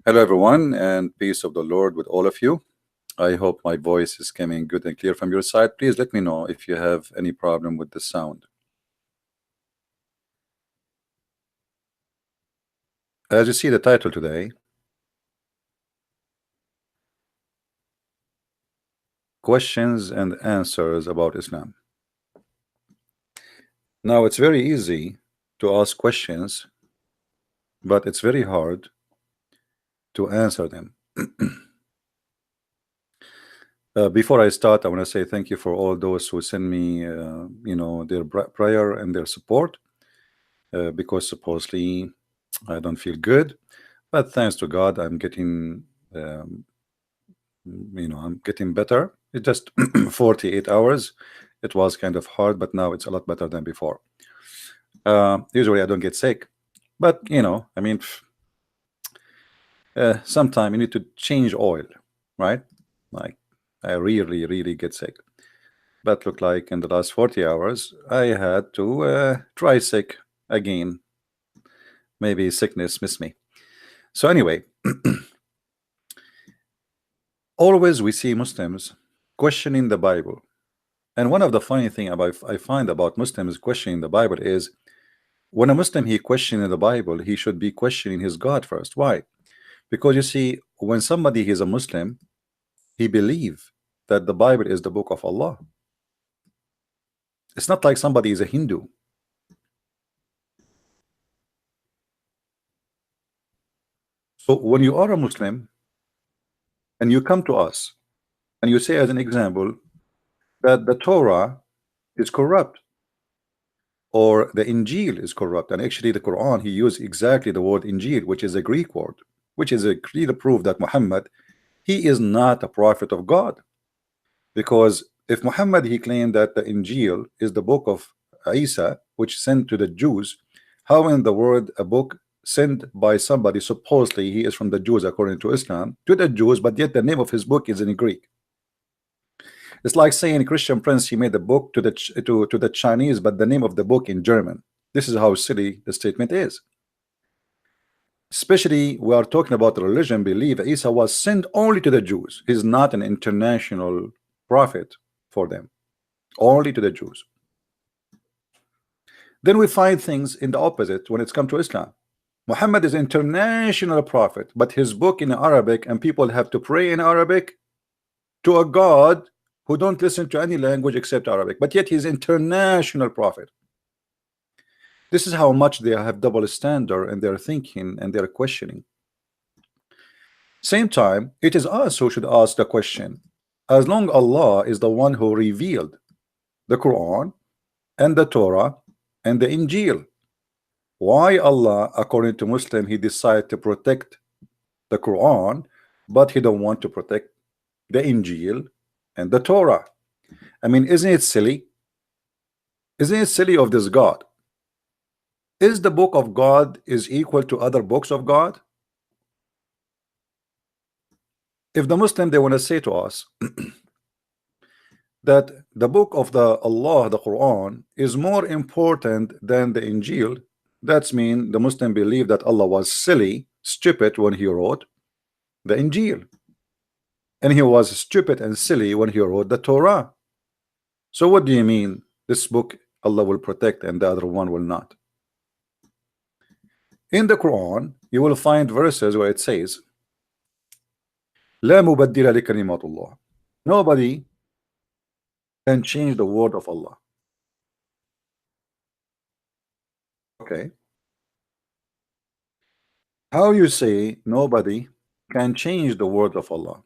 Hello, everyone, and peace of the Lord with all of you. I hope my voice is coming good and clear from your side. Please let me know if you have any problem with the sound. As you see the title today, questions and answers about Islam. Now, it's very easy to ask questions, but it's very hard to answer them. Before I start, I want to say thank you for all those who send me, their prayer and their support, because supposedly I don't feel good, but thanks to God, I'm getting, I'm getting better. It's just 48 hours. It was kind of hard, but now it's a lot better than before. Usually I don't get sick, but I mean, sometime you need to change oil, right? Like I really get sick. But look like in the last 40 hours, I had to try sick again. Maybe sickness missed me. So anyway, always we see Muslims questioning the Bible. And one of the funny thing about I find about Muslims questioning the Bible is when a Muslim he questioning the Bible, he should be questioning his God first. Why? Because you see, when somebody is a Muslim, he believe that the Bible is the book of Allah. It's not like somebody is a Hindu. So when you are a Muslim and you come to us and you say as an example that the Torah is corrupt or the Injil is corrupt, and actually the Quran he used exactly the word Injil, which is a Greek word, which is a clear proof that Muhammad he is not a prophet of God. Because if Muhammad he claimed that the Injil is the book of Isa, which sent to the Jews, how in the world a book sent by somebody supposedly he is from the Jews according to Islam to the Jews, but yet the name of his book is in Greek? It's like saying Christian Prince he made a book to the Chinese, but the name of the book in German. This is how silly the statement is. Especially we are talking about religion belief. Isa was sent only to the Jews. He's not an international prophet for them, only to the Jews. Then we find things in the opposite when it's come to Islam. Muhammad is international prophet, but his book in Arabic, and people have to pray in Arabic to a God who don't listen to any language except Arabic, but yet he's international prophet. This is how much they have double standard in their thinking and their questioning. Same time, it is us who should ask the question. As long Allah is the one who revealed the Quran and the Torah and the Injil, why Allah, according to Muslim, he decided to protect the Quran, but he don't want to protect the Injil and the Torah? I mean, isn't it silly? Isn't it silly of this God? Is the book of God is equal to other books of God? If the Muslim they want to say to us that the book of the Allah, the Quran, is more important than the Injil, that's mean the Muslim believe that Allah was silly, stupid when he wrote the Injil, and he was stupid and silly when he wrote the Torah. So what do you mean this book Allah will protect and the other one will not? In the Quran you will find verses where it says لا مبدل لكلمات الله. Nobody can change the word of Allah. Okay, how you say nobody can change the word of Allah,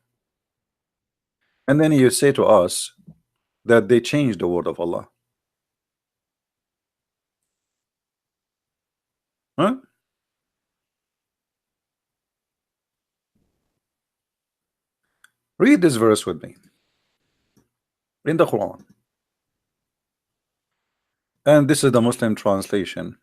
and then you say to us that they changed the word of Allah? Huh? Read this verse with me in the Quran, and this is the Muslim translation.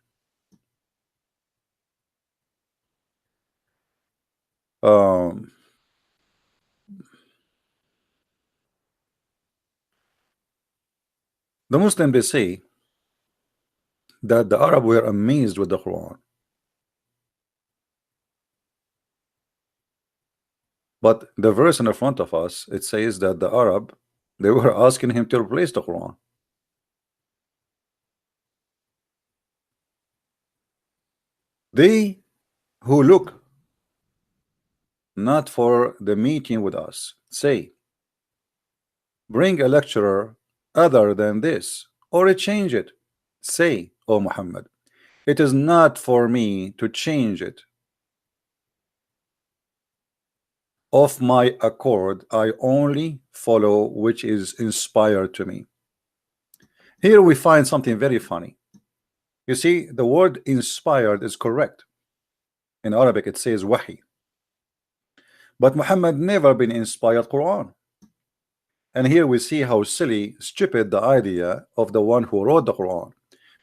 The Muslim they say that the Arab were amazed with the Quran. But the verse in the front of us, it says that the Arab, they were asking him to replace the Quran. They who look not for the meeting with us say, bring a lecturer other than this, or change it. Say, O Muhammad, it is not for me to change it. Of my accord, I only follow which is inspired to me. Here we find something very funny. You see, the word inspired is correct. In Arabic, it says wahi. But Muhammad never been inspired Quran. And here we see how silly, stupid the idea of the one who wrote the Quran.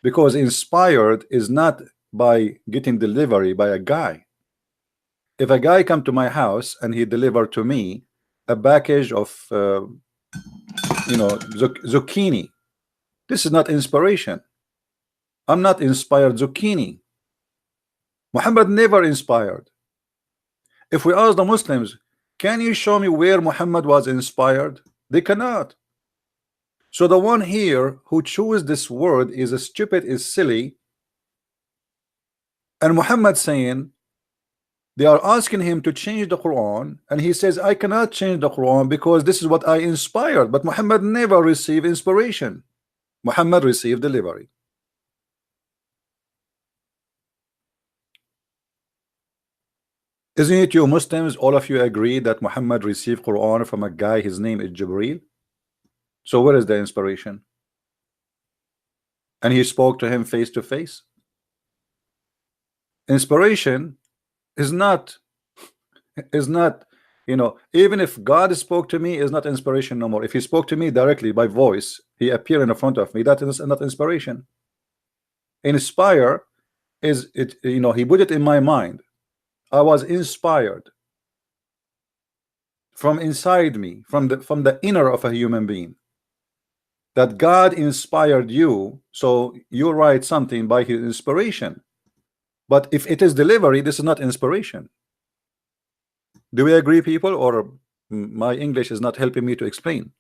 Because inspired is not by getting delivery by a guy. If a guy come to my house and he delivered to me a package of zucchini, this is not inspiration. I'm not inspired zucchini. Muhammad never inspired. If we ask the Muslims, can you show me where Muhammad was inspired? They cannot. So the one here who chose this word is stupid, is silly. And Muhammad saying, they are asking him to change the Quran, and he says, I cannot change the Quran because this is what I inspired. But Muhammad never received inspiration. Muhammad received delivery. Isn't it, you Muslims, all of you agree that Muhammad received Quran from a guy, his name is Jibreel? So where is the inspiration? And he spoke to him face to face. Inspiration is not, even if God spoke to me, is not inspiration no more. If he spoke to me directly by voice, he appeared in front of me, that is not inspiration. Inspire is it, he put it in my mind. I was inspired from inside me, from the inner of a human being, that God inspired you, so you write something by his inspiration. But if it is delivery, this is not inspiration. Do we agree, people, or my English is not helping me to explain?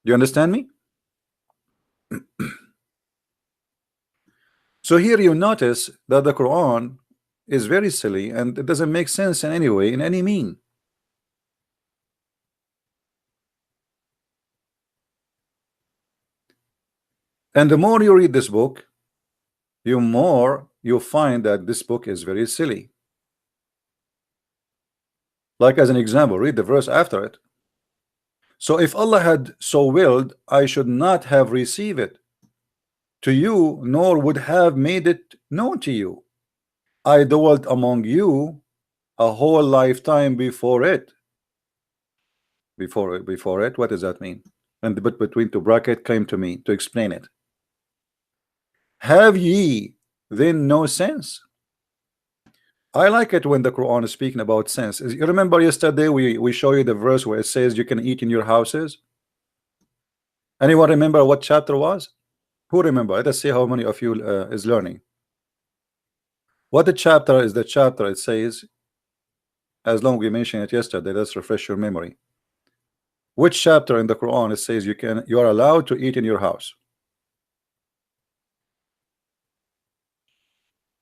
Do you understand me? So here you notice that the Quran is very silly and it doesn't make sense in any way, in any mean. And the more you read this book, the more you find that this book is very silly. Like as an example, read the verse after it. So if Allah had so willed, I should not have received it to you, nor would have made it known to you. I dwelt among you a whole lifetime before it. Before it, what does that mean? And but between two bracket came to me to explain it. Have ye then no sense? I like it when the Quran is speaking about sense. You remember yesterday we show you the verse where it says you can eat in your houses? Anyone remember what chapter was? Who remember? Let us see how many of you is learning. What the chapter is? The chapter, it says, as long as we mentioned it yesterday, let's refresh your memory. Which chapter in the Quran it says you are allowed to eat in your house?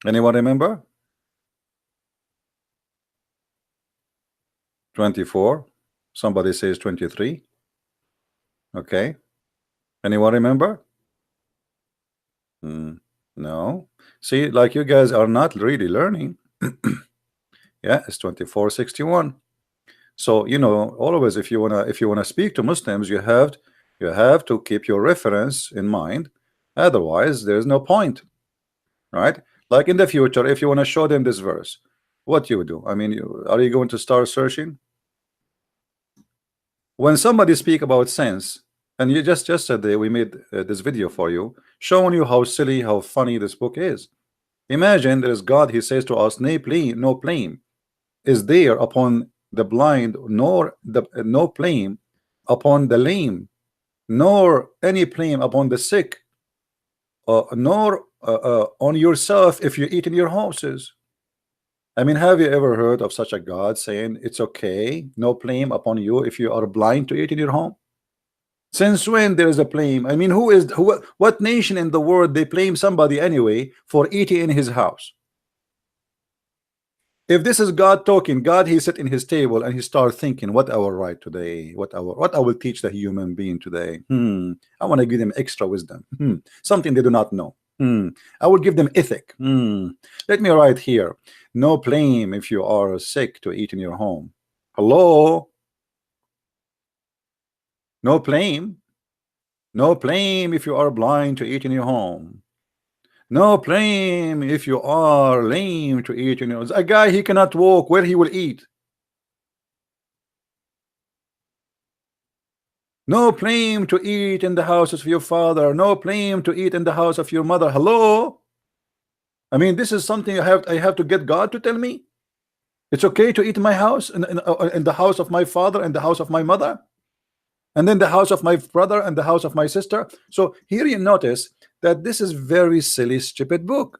Anyone remember? 24. Somebody says 23. Okay. Anyone remember? No. See, like you guys are not really learning. Yeah, it's 24:61. So always if you wanna speak to Muslims, you have to keep your reference in mind. Otherwise, there's no point, right? Like in the future, if you want to show them this verse, what you do? I mean, are you going to start searching? When somebody speak about sense, and you just yesterday we made this video for you, showing you how silly, how funny this book is. Imagine there is God. He says to us, no blame is there upon the blind, nor no blame upon the lame, nor any blame upon the sick. nor on yourself if you eat in your houses. I mean, have you ever heard of such a God saying it's okay, no blame upon you if you are blind to eat in your home? Since when there is a blame? I mean, what nation in the world they blame somebody anyway for eating in his house? If this is God talking, God, he sit in his table and he start thinking, what I will write today, what I will teach the human being today. I want to give them extra wisdom, something they do not know. I will give them ethic. Let me write here, no blame if you are sick to eat in your home. Hello? No blame. No blame if you are blind to eat in your home. No blame if you are lame to eat in your home. A guy, he cannot walk, where he will eat? No blame to eat in the house of your father. No blame to eat in the house of your mother. Hello? I mean, this is something I have to get God to tell me. It's okay to eat in my house, in the house of my father and the house of my mother, and then the house of my brother and the house of my sister. So here you notice that this is very silly, stupid book.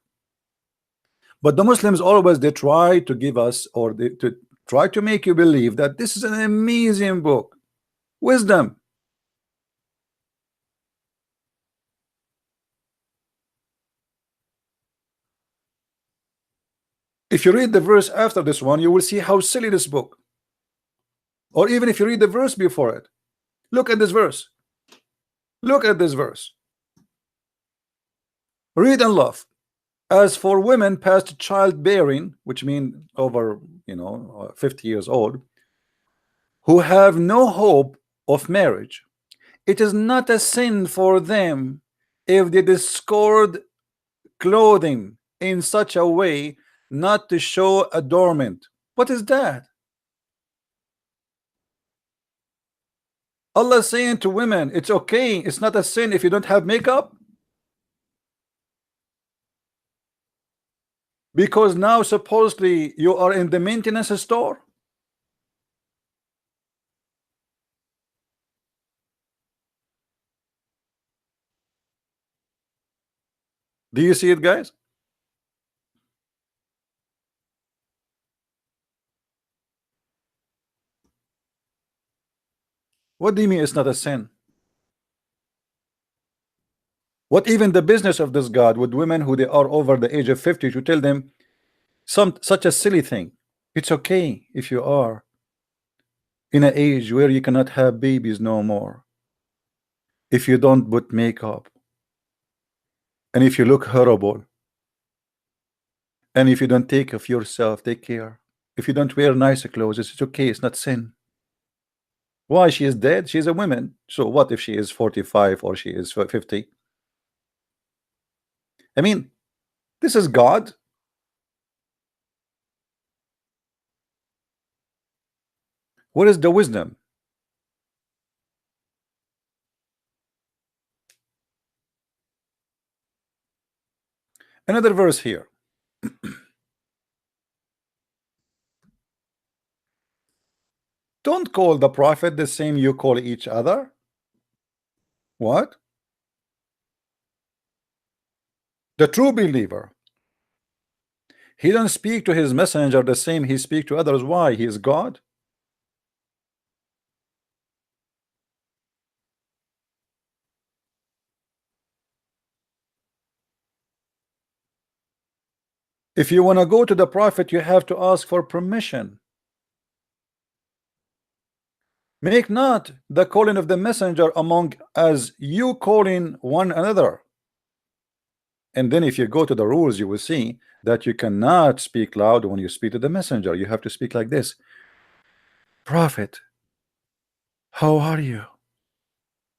But the Muslims always they try to give us, or they to try to make you believe that this is an amazing book, wisdom. If you read the verse after this one, you will see how silly this book. Or even if you read the verse before it, look at this verse. Look at this verse. Read and love. As for women past childbearing, which mean over 50 years old, who have no hope of marriage, it is not a sin for them if they discard clothing in such a way not to show adornment. What is that? Allah is saying to women, it's okay, it's not a sin if you don't have makeup, because now supposedly you are in the maintenance store. Do you see it, guys? What do you mean it's not a sin? What even the business of this God with women who they are over the age of 50 to tell them such a silly thing? It's okay if you are in an age where you cannot have babies no more, if you don't put makeup, and if you look horrible, and if you don't take of yourself, take care, if you don't wear nice clothes, it's okay, it's not sin. Why? She is dead, she's a woman. So what if she is 45 or she is 50? I mean, this is God. What is the wisdom? Another verse here. Don't call the prophet the same you call each other. What? The true believer, he don't speak to his messenger the same he speak to others. Why? He is God. If you want to go to the prophet, you have to ask for permission. Make not the calling of the messenger among as you calling one another. And then if you go to the rules, you will see that you cannot speak loud when you speak to the messenger. You have to speak like this. Prophet, how are you?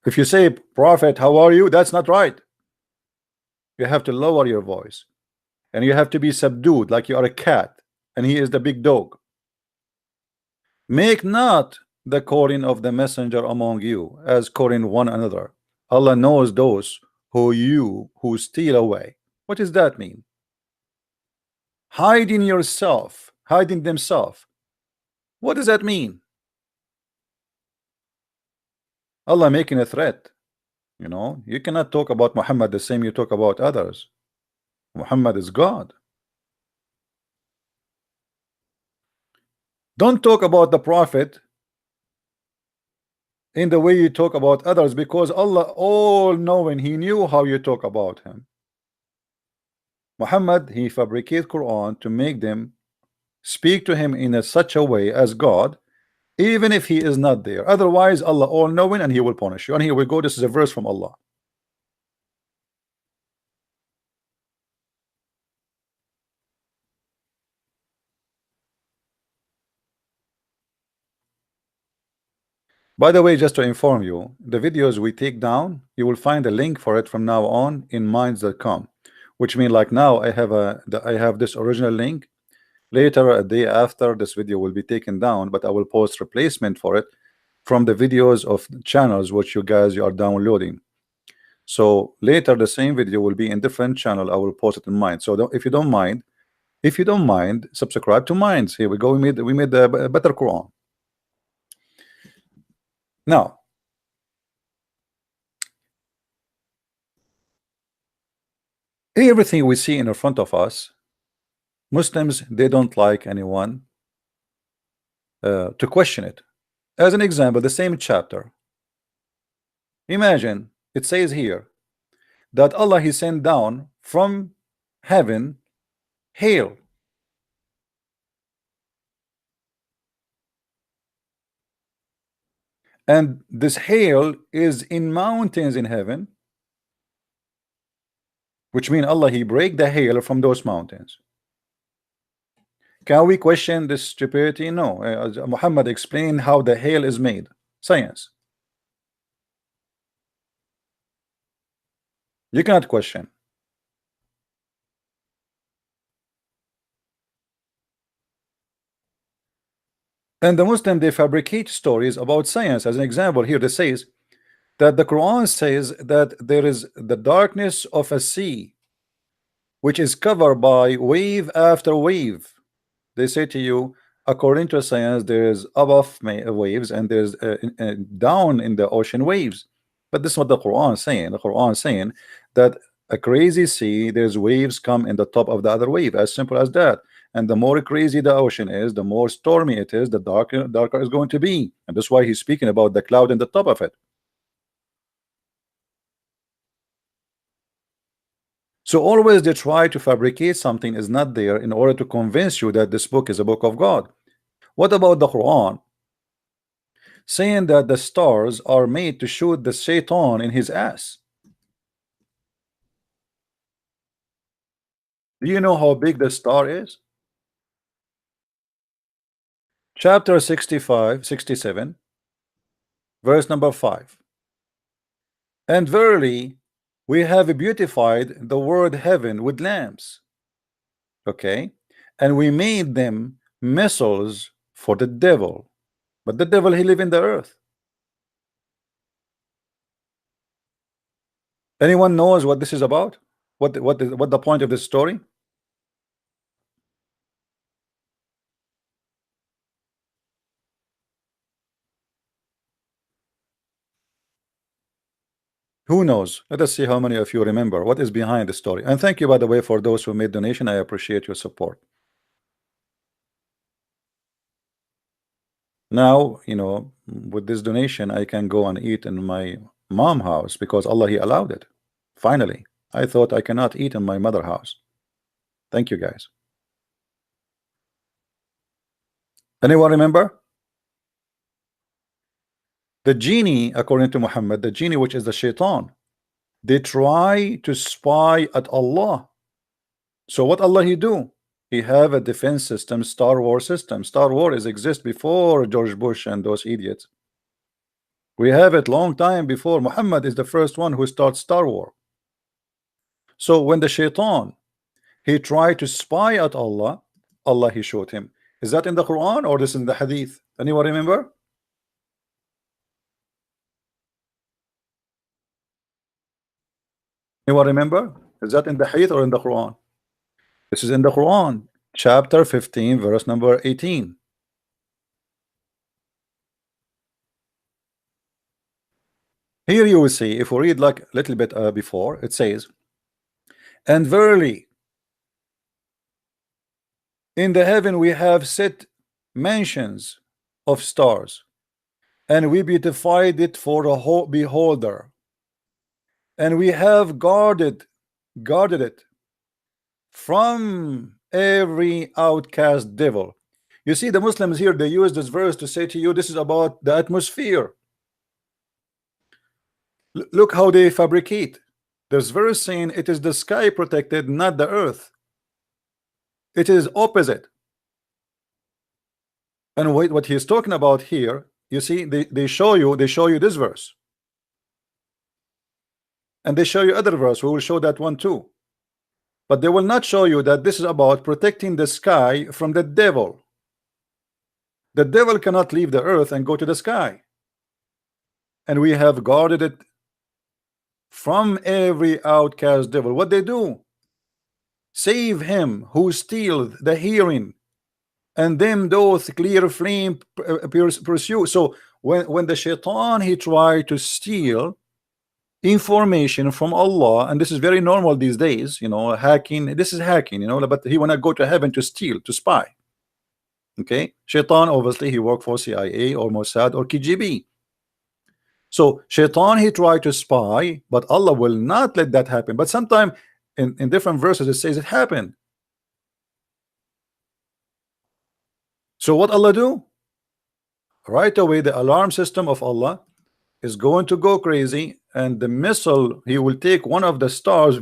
If you say, Prophet, how are you? That's not right. You have to lower your voice. And you have to be subdued like you are a cat. And he is the big dog. Make not the calling of the messenger among you as calling one another. Allah knows those who steal away. What does that mean? Hiding yourself, hiding themselves. What does that mean? Allah making a threat. You know, you cannot talk about Muhammad the same you talk about others. Muhammad is God. Don't talk about the Prophet in the way you talk about others, because Allah all knowing, He knew how you talk about him. Muhammad, he fabricated Quran to make them speak to him in such a way as God, even if he is not there. Otherwise, Allah all knowing and He will punish you. And here we go. This is a verse from Allah. By the way, just to inform you, the videos we take down, you will find a link for it from now on in minds.com, which means like now I have this original link. Later, a day after, this video will be taken down, but I will post replacement for it from the videos of channels which you are downloading. So later the same video will be in different channel. I will post it in Mind. So if you don't mind, subscribe to Minds. Here we go. We made a better Quran. Now, everything we see in front of us, Muslims, they don't like anyone to question it. As an example, the same chapter. Imagine it says here that Allah He sent down from heaven hail. And this hail is in mountains in heaven, which means Allah He break the hail from those mountains. Can we question this stupidity? No. Muhammad explained how the hail is made. Science. You cannot question. And the Muslim, they fabricate stories about science. As an example, here it says that the Quran says that there is the darkness of a sea which is covered by wave after wave. They say to you, according to science, there is above waves and there's down in the ocean waves. But this is what the Quran is saying. The Quran is saying that a crazy sea, there's waves come in the top of the other wave, as simple as that. And the more crazy the ocean is, the more stormy it is, the darker is going to be. And that's why he's speaking about the cloud in the top of it. So always they try to fabricate something is not there in order to convince you that this book is a book of God. What about the Quran saying that the stars are made to shoot the Shaitan in his ass? Do you know how big the star is? Chapter 67, verse number 5. And verily we have beautified the word heaven with lamps. Okay, and we made them missiles for the devil, but the devil he live in the earth. Anyone knows what this is about? What the point of this story? Who knows? Let us see how many of you remember what is behind the story. And thank you, by the way, for those who made donation. I appreciate your support. Now, you know, with this donation, I can go and eat in my mom house because Allah He allowed it. Finally, I thought I cannot eat in my mother house. Thank you, guys. Anyone remember? The genie, according to Muhammad, the genie, which is the shaitan, they try to spy at Allah. So what Allah He do? He have a defense system, Star Wars system. Star Wars exist before George Bush and those idiots. We have it long time before. Muhammad is the first one who starts Star Wars. So when the shaitan, he tried to spy at Allah, Allah He showed him. Is that in the Quran or this in the Hadith? Anyone remember? Anyone remember? Is that in the Hadith or in the Quran? This is in the Quran, chapter 15, verse number 18. Here you will see, if we read like a little bit before, it says, and verily in the heaven we have set mansions of stars, and we beautified it for a whole beholder, and we have guarded it from every outcast devil. You see, the Muslims here, they use this verse to say to you, this is about the atmosphere. Look how they fabricate. This verse saying it is the sky protected, not the earth. It is opposite. And what he's talking about here, you see, they show you this verse, and they show you other verse. We will show that one too, but they will not show you that this is about protecting the sky from the devil. The devil cannot leave the earth and go to the sky, and we have guarded it from every outcast devil. What they do? Save him who steals the hearing, and them those clear flame pursue. So when the shaitan, he tried to steal information from Allah, and this is very normal these days, you know, hacking, this is hacking, you know, but he wanna go to heaven to steal, to spy. Okay, shaitan, obviously he worked for CIA or Mossad or KGB. So shaitan, he tried to spy, but Allah will not let that happen. But sometimes in different verses it says it happened. So what Allah do? Right away the alarm system of Allah is going to go crazy, and the missile, he will take one of the stars.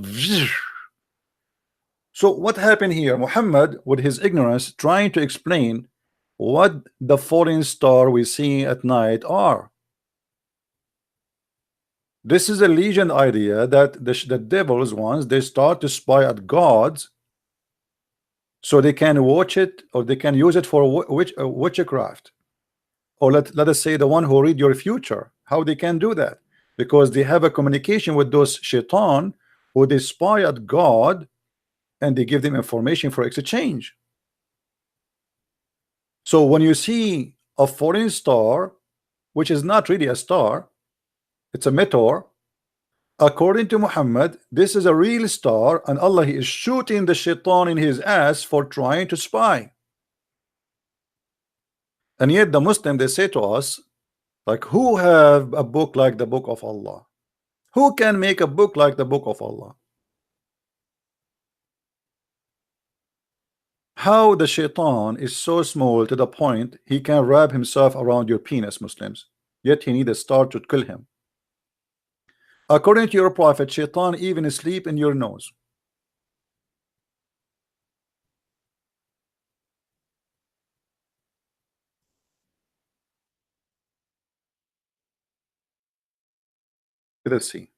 So what happened here? Muhammad, with his ignorance, trying to explain what the falling star we see at night are. This is a legend idea that the devils, once they start to spy at gods, so they can watch it, or they can use it for witchcraft, or let us say the one who read your future. How they can do that? Because they have a communication with those shaitan who they spy at God, and they give them information for exchange. So when you see a foreign star, which is not really a star, it's a meteor, according to Muhammad, this is a real star, and Allah, he is shooting the shaitan in his ass for trying to spy. And yet the Muslim, they say to us, like, who have a book like the book of Allah? Who can make a book like the book of Allah? How the shaitan is so small to the point he can wrap himself around your penis, Muslims, yet he needs a star to kill him. According to your prophet, shaitan even sleep in your nose. Let's see.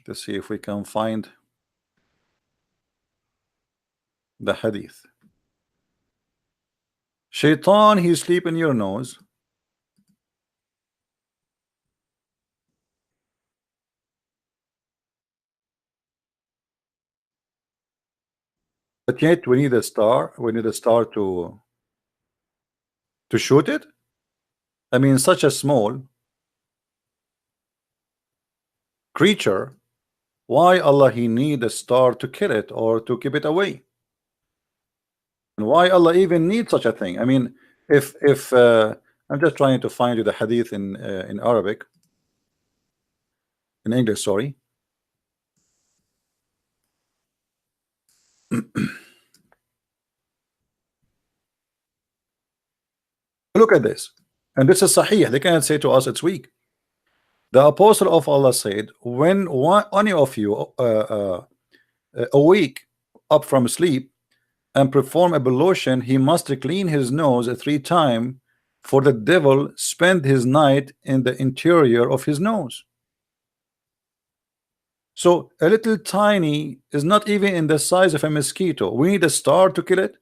Let's see if we can find the hadith. Shaitan, he sleep in your nose. But yet we need a star. We need a star to shoot it. I mean, such a small creature, why Allah he need a star to kill it or to keep it away? And why Allah even need such a thing? I mean, if I'm just trying to find you the hadith in Arabic, in English, sorry. Look at this, and this is Sahih. They can't say to us it's weak. The apostle of Allah said, when any of you awake up from sleep and perform ablution, he must clean his nose 3 times, for the devil spend his night in the interior of his nose. So a little tiny is not even in the size of a mosquito. We need a star to kill it.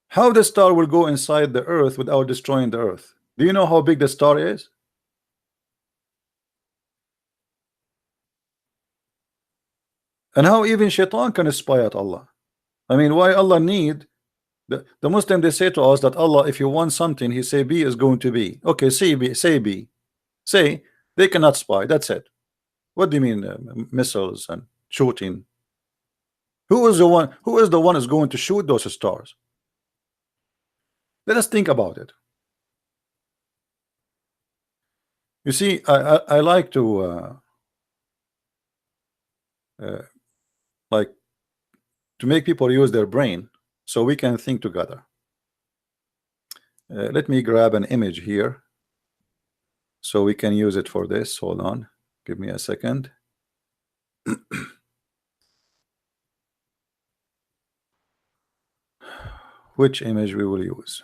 How the star will go inside the earth without destroying the earth? Do you know how big the star is? And how even shaitan can spy at Allah? I mean, why Allah need the Muslim? They say to us that Allah, if you want something, he say B is going to be. Okay, say B, say B. Say they cannot spy. That's it. What do you mean missiles and shooting? Who is the one? Who is the one is going to shoot those stars? Let us think about it. You see, I like to like to make people use their brain so we can think together. Let me grab an image here so we can use it for this. Hold on, give me a second. Which image we will use?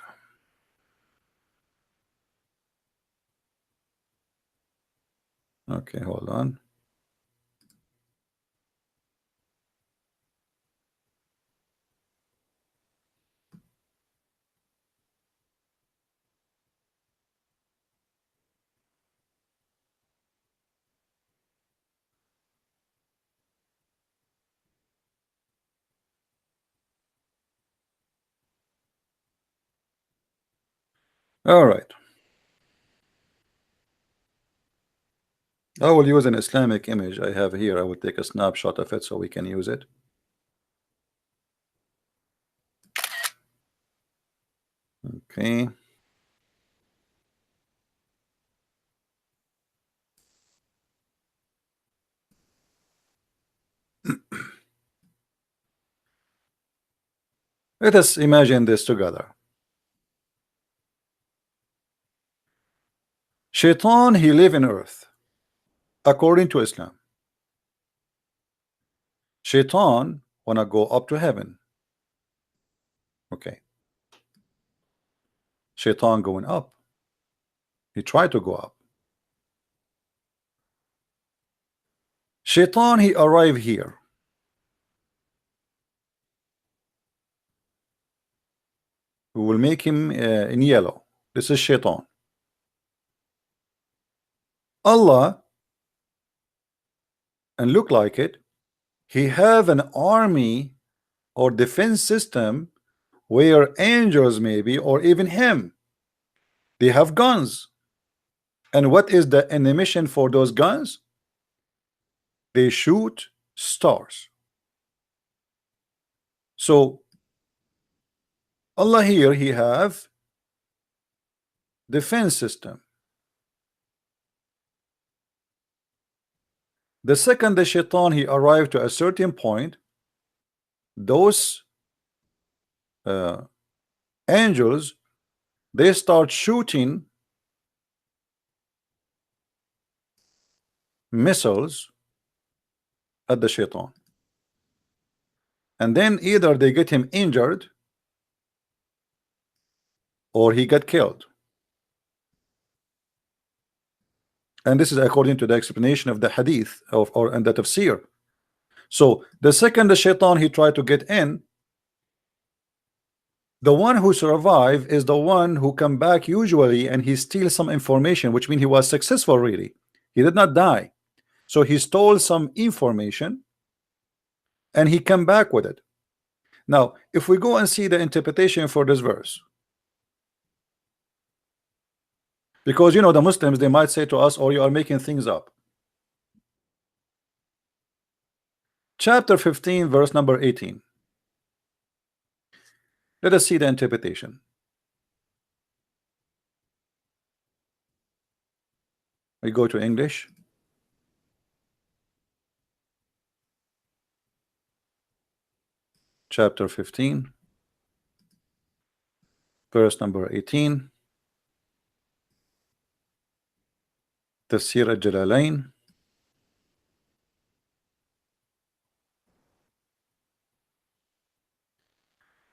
Okay, hold on. All right. I will use an Islamic image I have here. I will take a snapshot of it so we can use it. Okay. Let us imagine this together. Shaitan, he live in earth according to Islam. Shaitan wanna go up to heaven. Okay. Shaitan going up. He tried to go up. Shaitan, he arrived here. We will make him in yellow. This is Shaitan. Allah, and look like it, he have an army or defense system where angels maybe or even him, they have guns. And what is the emission for those guns? They shoot stars. So Allah here, he have defense system. The second the shaitan he arrived to a certain point, those angels, they start shooting missiles at the shaitan, and then either they get him injured or he got killed. And this is according to the explanation of the hadith and that of seer. So the second the shaitan he tried to get in, the one who survived is the one who come back usually and he steals some information, which means he was successful really. He did not die. So he stole some information and he come back with it. Now if we go and see the interpretation for this verse, because you know the Muslims, they might say to us, oh, you are making things up. Chapter 15 verse number 18. Let us see the interpretation. We go to English. Chapter 15 verse number 18. Tafsir al-Jalalain.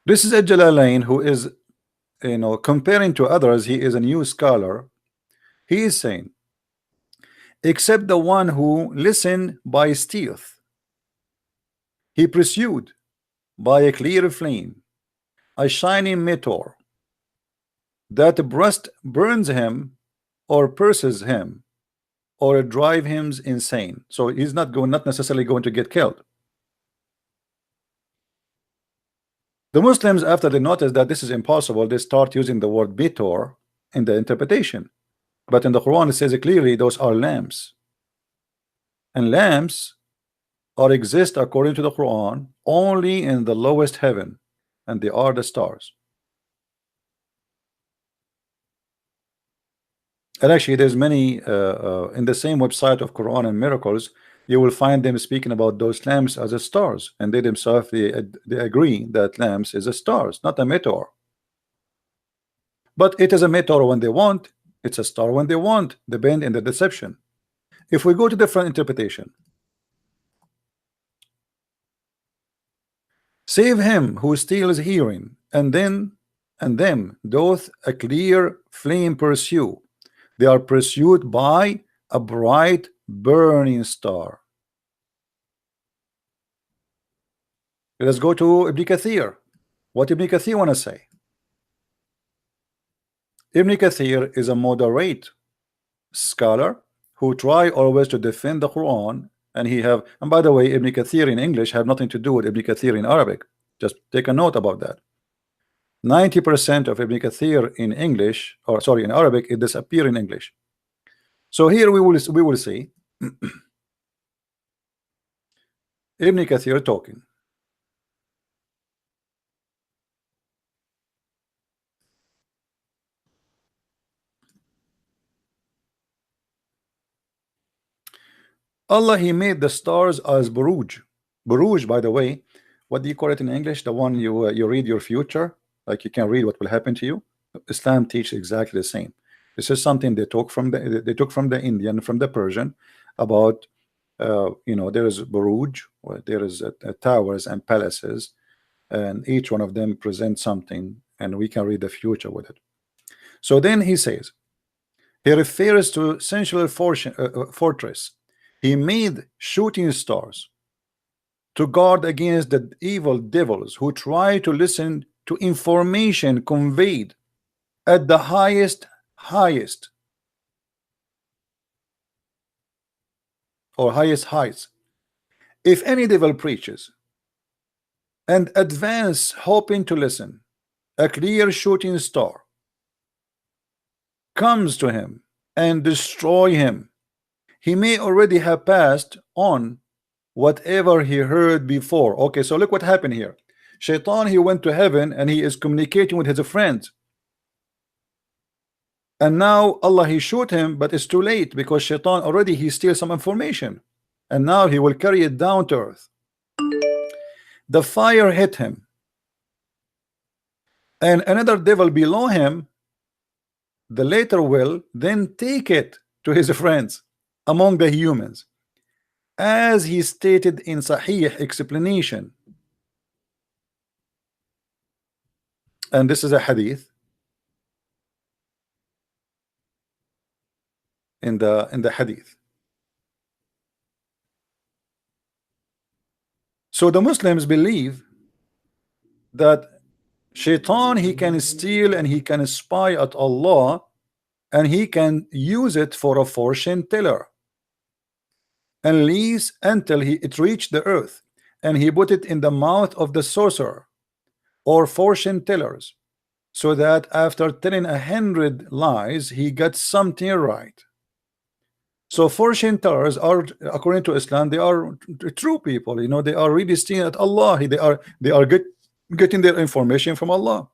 This is al-Jalalain, who is, you know, comparing to others, he is a new scholar. He is saying, except the one who listened by stealth, he pursued by a clear flame, a shining meteor, that breast burns him or pierces him or drive him insane. So he's not necessarily going to get killed. The Muslims, after they notice that this is impossible, they start using the word bitor in the interpretation. But in the Quran it says clearly those are lamps. And lamps or exist according to the Quran only in the lowest heaven, and they are the stars. And actually there's many in the same website of Quran and Miracles, you will find them speaking about those lamps as a stars, and they themselves they agree that lamps is a stars, not a meteor. But it is a meteor when they want, it's a star when they want, depend in the deception. If we go to different interpretation, save him who steals hearing, and them doth a clear flame pursue. They are pursued by a bright burning star. Let's go to Ibn Kathir. What Ibn Kathir want to say? Ibn Kathir is a moderate scholar who try always to defend the Quran, and and by the way, Ibn Kathir in English have nothing to do with Ibn Kathir in Arabic. Just take a note about that. 90% of Ibn Kathir in English, or sorry, in Arabic, it disappear in English. So here we will see Ibn Kathir talking. Allah, he made the stars as buruj. Buruj, by the way, what do you call it in English? The one you read your future, like you can read what will happen to you. Islam teaches exactly the same. This is something they took from the Indian, from the Persian, about there is buruj, or there is towers and palaces, and each one of them presents something, and we can read the future with it. So then he says, he refers to sensual fortress. He made shooting stars to guard against the evil devils who try to listen to information conveyed at the highest or highest heights. If any devil preaches and advance hoping to listen, a clear shooting star comes to him and destroy him. He may already have passed on whatever he heard before. Okay, so look what happened here. Shaitan, he went to heaven and he is communicating with his friends. And now Allah, he shoot him, but it's too late because Shaitan already he steals some information. And now he will carry it down to earth. The fire hit him. And another devil below him, the later will then take it to his friends among the humans, as he stated in Sahih explanation. And this is a hadith in the hadith. So the Muslims believe that Shaitan, he can steal and he can spy at Allah, and he can use it for a fortune teller, and leaves until it reached the earth, and he put it in the mouth of the sorcerer or fortune tellers, so that after telling 100 lies he got something right. So fortune tellers are, according to Islam, they are true people. They are really stealing at Allah. They are getting their information from Allah.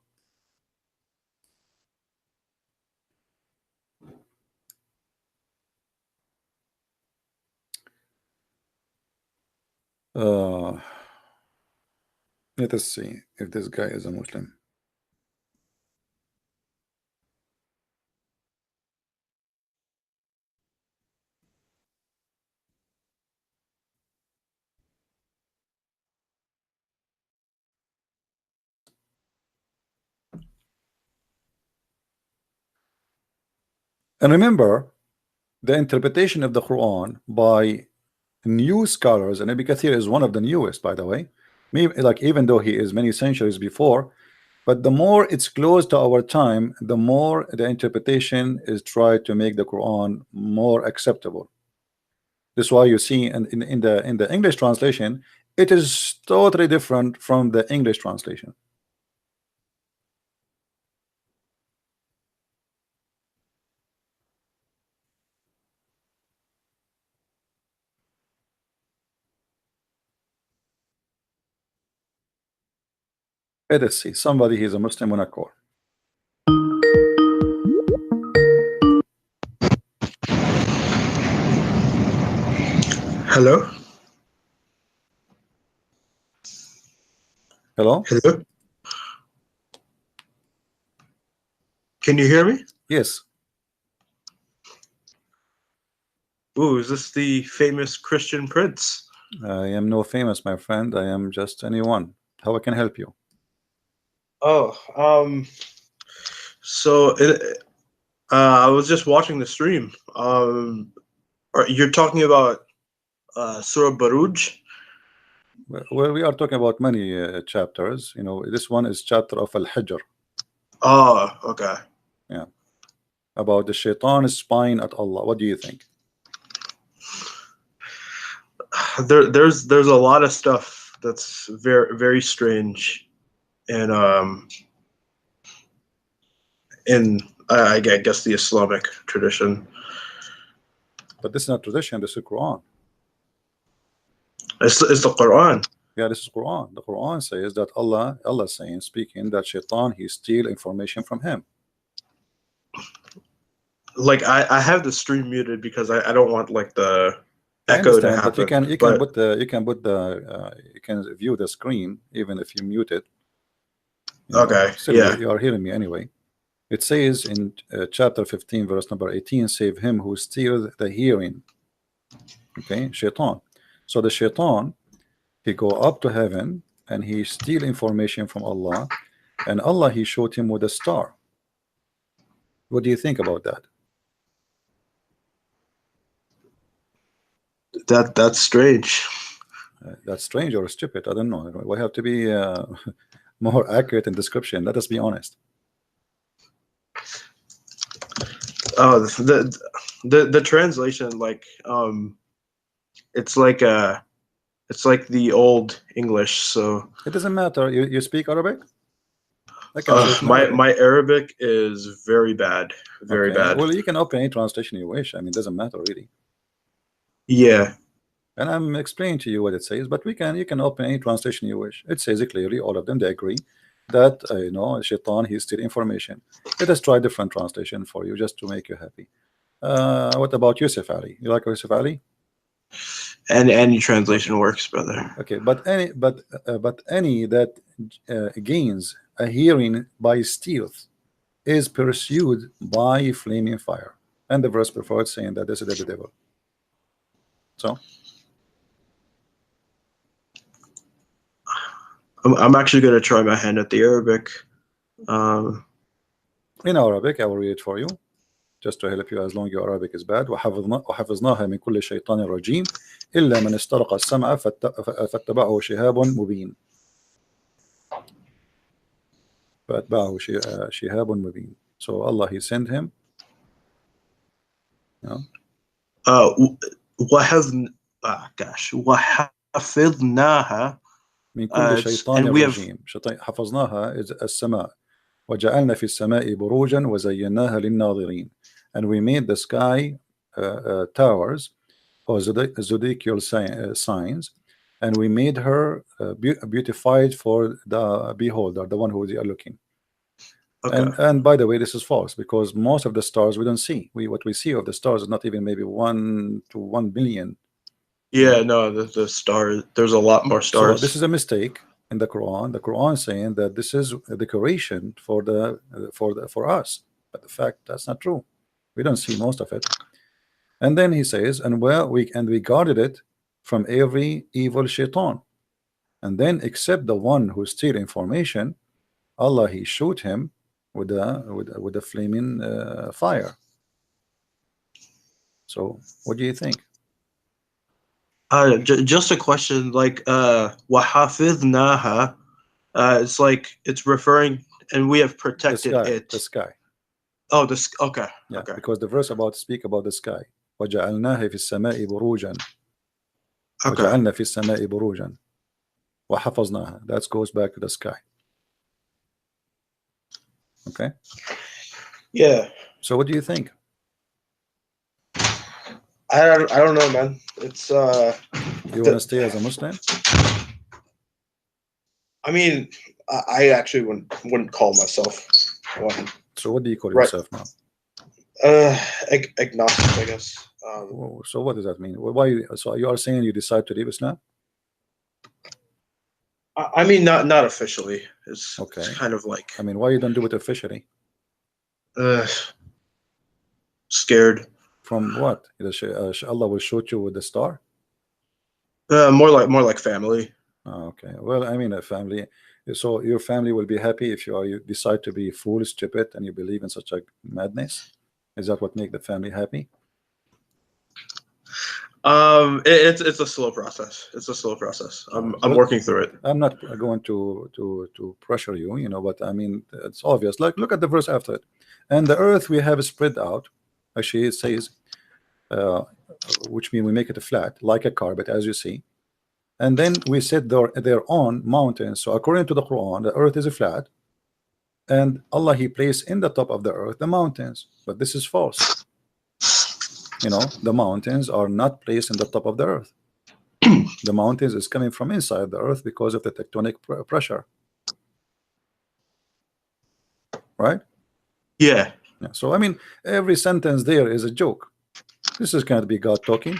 Let us see if this guy is a Muslim. And remember, the interpretation of the Quran by new scholars, and Ibn Kathir is one of the newest, by the way. Maybe, like, even though he is many centuries before, but the more it's close to our time, the more the interpretation is tried to make the Quran more acceptable. This is why you see in the English translation, it is totally different from the English translation. Let's see. Somebody he's a Muslim on a call. Hello? Hello? Hello? Can you hear me? Yes. Ooh, is this the famous Christian prince? I am no famous, my friend. I am just anyone. How I can help you? Oh, so I was just watching the stream. You're talking about Surah Baruj? Well, we are talking about many chapters. You know, this one is chapter of Al-Hijr. Oh, okay. Yeah. About the shaitan spying at Allah. What do you think? There's a lot of stuff that's very, very strange, and in I guess the Islamic tradition. But this is not tradition. This is Quran. It's the Quran. Yeah, this is Quran. The Quran says that Allah saying, speaking, that shaitan, he steal information from him. Like I have the stream muted because I don't want like the I echo to understand, happen. but you can view the screen even if you mute it. You know, okay. still Yeah. you are hearing me anyway. It says in chapter 15, verse number 18, save him who steals the hearing. Okay, shaitan. So the shaitan, he go up to heaven and he steal information from Allah, and Allah he showed him with a star. What do you think about that? That's strange. That's strange or stupid. I don't know. We have to be more accurate in description. Let us be honest. Oh, the translation, like it's like the old English. So it doesn't matter. You speak Arabic? I can say it in Arabic. My Arabic is very bad, very bad. Well, you can open any translation you wish. I mean, it doesn't matter really. Yeah. And I'm explaining to you what it says, but you can open any translation you wish. It says it clearly. All of them, they agree that you know, shaitan, he steal information. Let us try different translation for you just to make you happy. What about Yusuf Ali? You like Yusuf Ali? And any translation works, brother. Okay, but any that gains a hearing by stealth is pursued by flaming fire, and the verse before it saying that this is the devil. So I'm actually going to try my hand at the Arabic. in Arabic, I will read it for you just to help you as long your Arabic is bad. وحفظناها من كل شيطان رجيم إلا من استرق السمع فاتبعه شهاب مبين. فاتبعه شهاب مبين. So Allah, he sent him. You know? وحفظناها من كل شيطان رجيم. حفظناها is السماء. وجعلنا في السماء بروجا وزيناها للناظرين. And we made the sky towers or zodiacal signs, and we made her beautified for the beholder, the one who they are looking. Okay. And by the way, this is false, because most of the stars we don't see. What we see of the stars is not even maybe 1 to 1 billion. Yeah, no, the stars. There's a lot more stars. So this is a mistake in the Quran. The Quran saying that this is a decoration for us, but the fact that's not true. We don't see most of it. And then he says, and we guarded it from every evil shaitan. And then except the one who steal information, Allah, he shoot him with a flaming fire. So what do you think? Just a question, like وَحَفِظْنَاهَا, it's like it's referring, and we have protected it. The sky. Oh, okay. Yeah, okay. Because the verse speak about the sky. وَجَعَلْنَاهِ فِي السَّمَاءِ بُرُوجًا. Okay. وَجَعَلْنَا فِي السَّمَاءِ بُرُوجًا وَحَفَظْنَاهَا. That goes back to the sky. Okay. Yeah. So what do you think? I don't know, man. It's you want to stay as a Muslim? I mean, I actually wouldn't call myself one. So what do you call Right. yourself now? Agnostic, I guess. So what does that mean? Why? So you are saying you decide to leave Islam? I mean, not officially. It's Okay. It's kind of like I mean, why you don't do it officially? Scared. From what? Allah will shoot you with the star? More like family. Oh, okay. Well, I mean, a family. So your family will be happy if you decide to be fool, stupid, and you believe in such a madness. Is that what make the family happy? It's a slow process. It's a slow process. I'm working through it. I'm not going to pressure you, you know, but I mean, it's obvious. Like, look at the verse after it. And the earth we have spread out. Actually, it says, which means we make it flat, like a carpet, as you see. And then we set their own mountains. So according to the Quran, the earth is flat, and Allah He placed in the top of the earth the mountains. But this is false. You know, the mountains are not placed in the top of the earth. The mountains is coming from inside the earth because of the tectonic pressure. Right? Yeah. Yeah. So I mean, every sentence there is a joke. This is can't be God talking.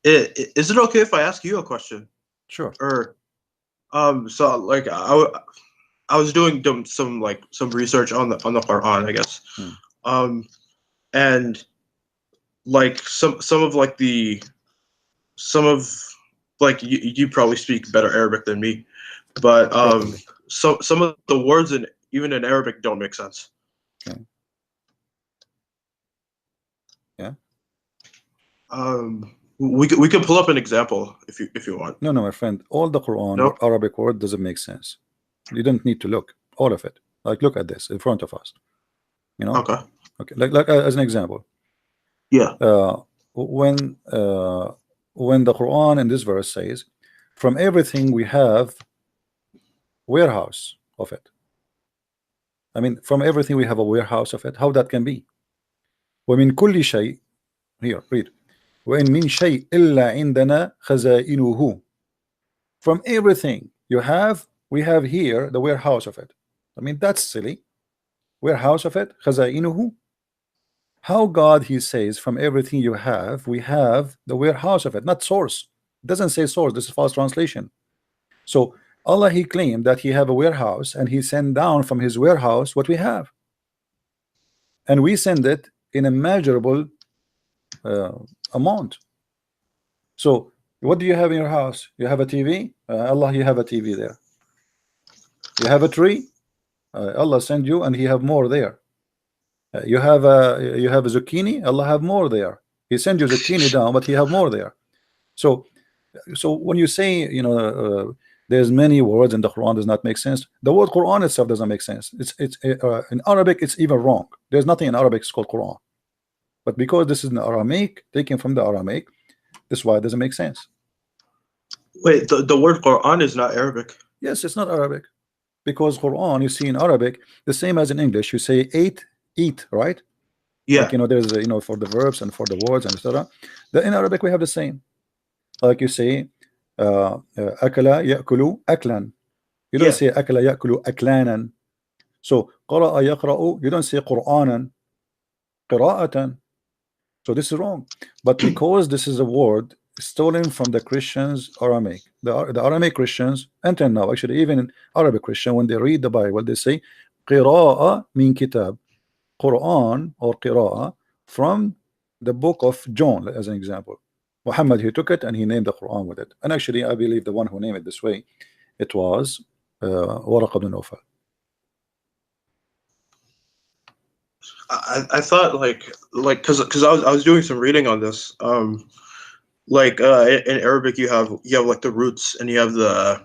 Is it okay if I ask you a question? Sure. Or, so like I was doing some research on the Quran, I guess. And like some of you probably speak better Arabic than me, but some of the words even in Arabic don't make sense. Okay. Yeah. We could pull up an example if you want. No, my friend. All the Quran No? Arabic word doesn't make sense. You don't need to look. All of it. Like, look at this in front of us. You know. Okay. Okay. Like as an example. Yeah. When the Quran in this verse says, from everything we have warehouse of it. I mean, from everything we have a warehouse of it. How that can be? ومن كل شيء. Here, read. وإن من شيء إلا عندنا خزائنه. From everything you have, we have here the warehouse of it. I mean, that's silly. Warehouse of it, خزائنه. How God He says from everything you have, we have the warehouse of it, not source. It doesn't say source. This is false translation. So Allah He claimed that He have a warehouse, and He sent down from His warehouse what we have, and we send it in a measurable amount. So what do you have in your house? You have a TV. Allah, you have a TV there. You have a tree. Allah send you, and He have more there. You have a zucchini. Allah have more there. He send you zucchini down, but He have more there. So when you say, you know, there's many words in the Quran does not make sense. The word Quran itself doesn't make sense. It's in Arabic. It's even wrong. There's nothing in Arabic called Quran. But because this is an Aramaic, taken from the Aramaic, this is why it doesn't make sense. Wait, the word Quran is not Arabic. Yes, it's not Arabic. Because Quran, you see in Arabic, the same as in English, you say eat, right? Yeah. Like, you know, there's you know, for the verbs and for the words and etc. In Arabic we have the same. Like you say, akala ya'kulu aklan. You don't say akala ya'kulu aklanan. So qara'a yaqra'u, you don't say Qur'anan, qira'atan. So this is wrong. But because this is a word stolen from the Christians Aramaic, the Aramaic Christians, until now, actually, even in Arabic Christian, when they read the Bible, they say qira'a min kitab, Quran or qira'a from the book of John, as an example. Muhammad, he took it and he named the Quran with it. And actually, I believe the one who named it this way, it was Waraq ibn Nawfal. I thought like because I was doing some reading on this. Like in Arabic you have like the roots, and you have the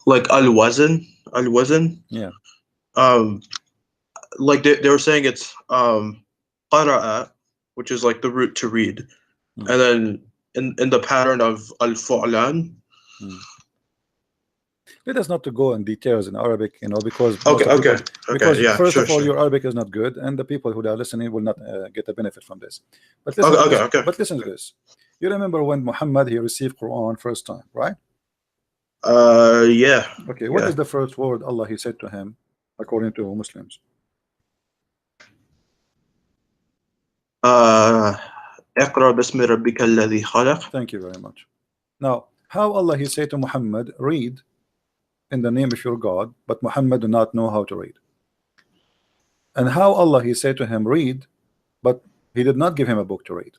like al-wazn. Yeah. Like they were saying it's qara'a, which is like the root to read, and then in the pattern of al-fu'lan. Let us not to go in details in Arabic, you know, because yeah, first sure, of all, sure. your Arabic is not good, and the people who are listening will not get a benefit from this. But listen, but listen to this. You remember when Muhammad he received Quran first time, right? Yeah. Okay, what Yeah. is the first word Allah he said to him according to Muslims? اقرأ باسم ربك الذي خلق. Thank you very much. Now, how Allah he said to Muhammad, read in the name of your God, but Muhammad do not know how to read. And how Allah he said to him, read, but he did not give him a book to read.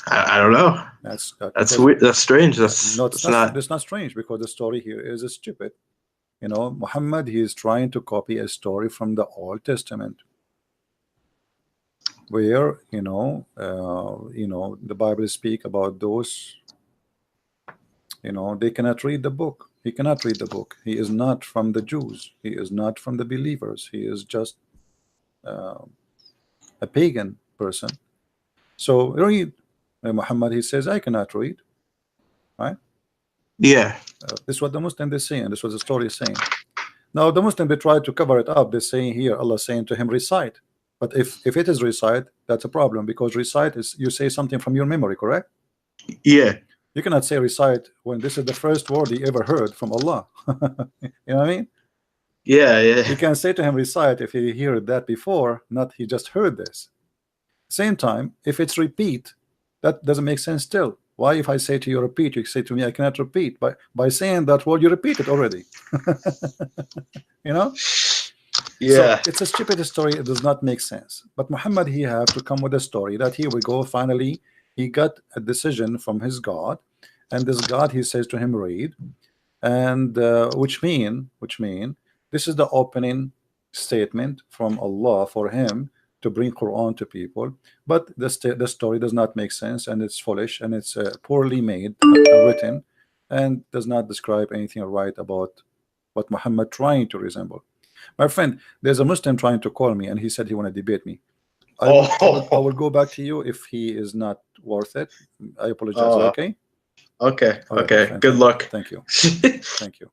I don't know. That's weird. That's strange. That's not strange, because the story here is stupid. You know, Muhammad he is trying to copy a story from the Old Testament, where the Bible speak about those, they cannot read the book. He cannot read the book. He is not from the Jews. He is not from the believers. He is just a pagan person. So read. Muhammad he says, I cannot read, right? Yeah. This is what the Muslim they saying. This is what the story is saying. Now the Muslim they try to cover it up. They're saying here Allah saying to him, recite. But if it is recite, that's a problem, because recite is you say something from your memory, correct? Yeah. You cannot say recite when this is the first word he ever heard from Allah. You know what I mean? Yeah, yeah. You can say to him recite if he heard that before, not he just heard this. Same time, if it's repeat, that doesn't make sense still. Why if I say to you repeat, you say to me I cannot repeat? By saying that word you repeat it already. You know? Yeah. So it's a stupid story. It does not make sense. But Muhammad he have to come with a story that here we go, finally he got a decision from his God, and this God he says to him read, and which mean this is the opening statement from Allah for him to bring Quran to people. But the story does not make sense, and it's foolish, and it's poorly made, written, and does not describe anything right about what Muhammad trying to resemble. My friend, there's a Muslim trying to call me, and he said he want to debate me. I will go back to you if he is not worth it. I apologize. Okay. Okay. All right, okay. Good luck. Thank you. Thank you.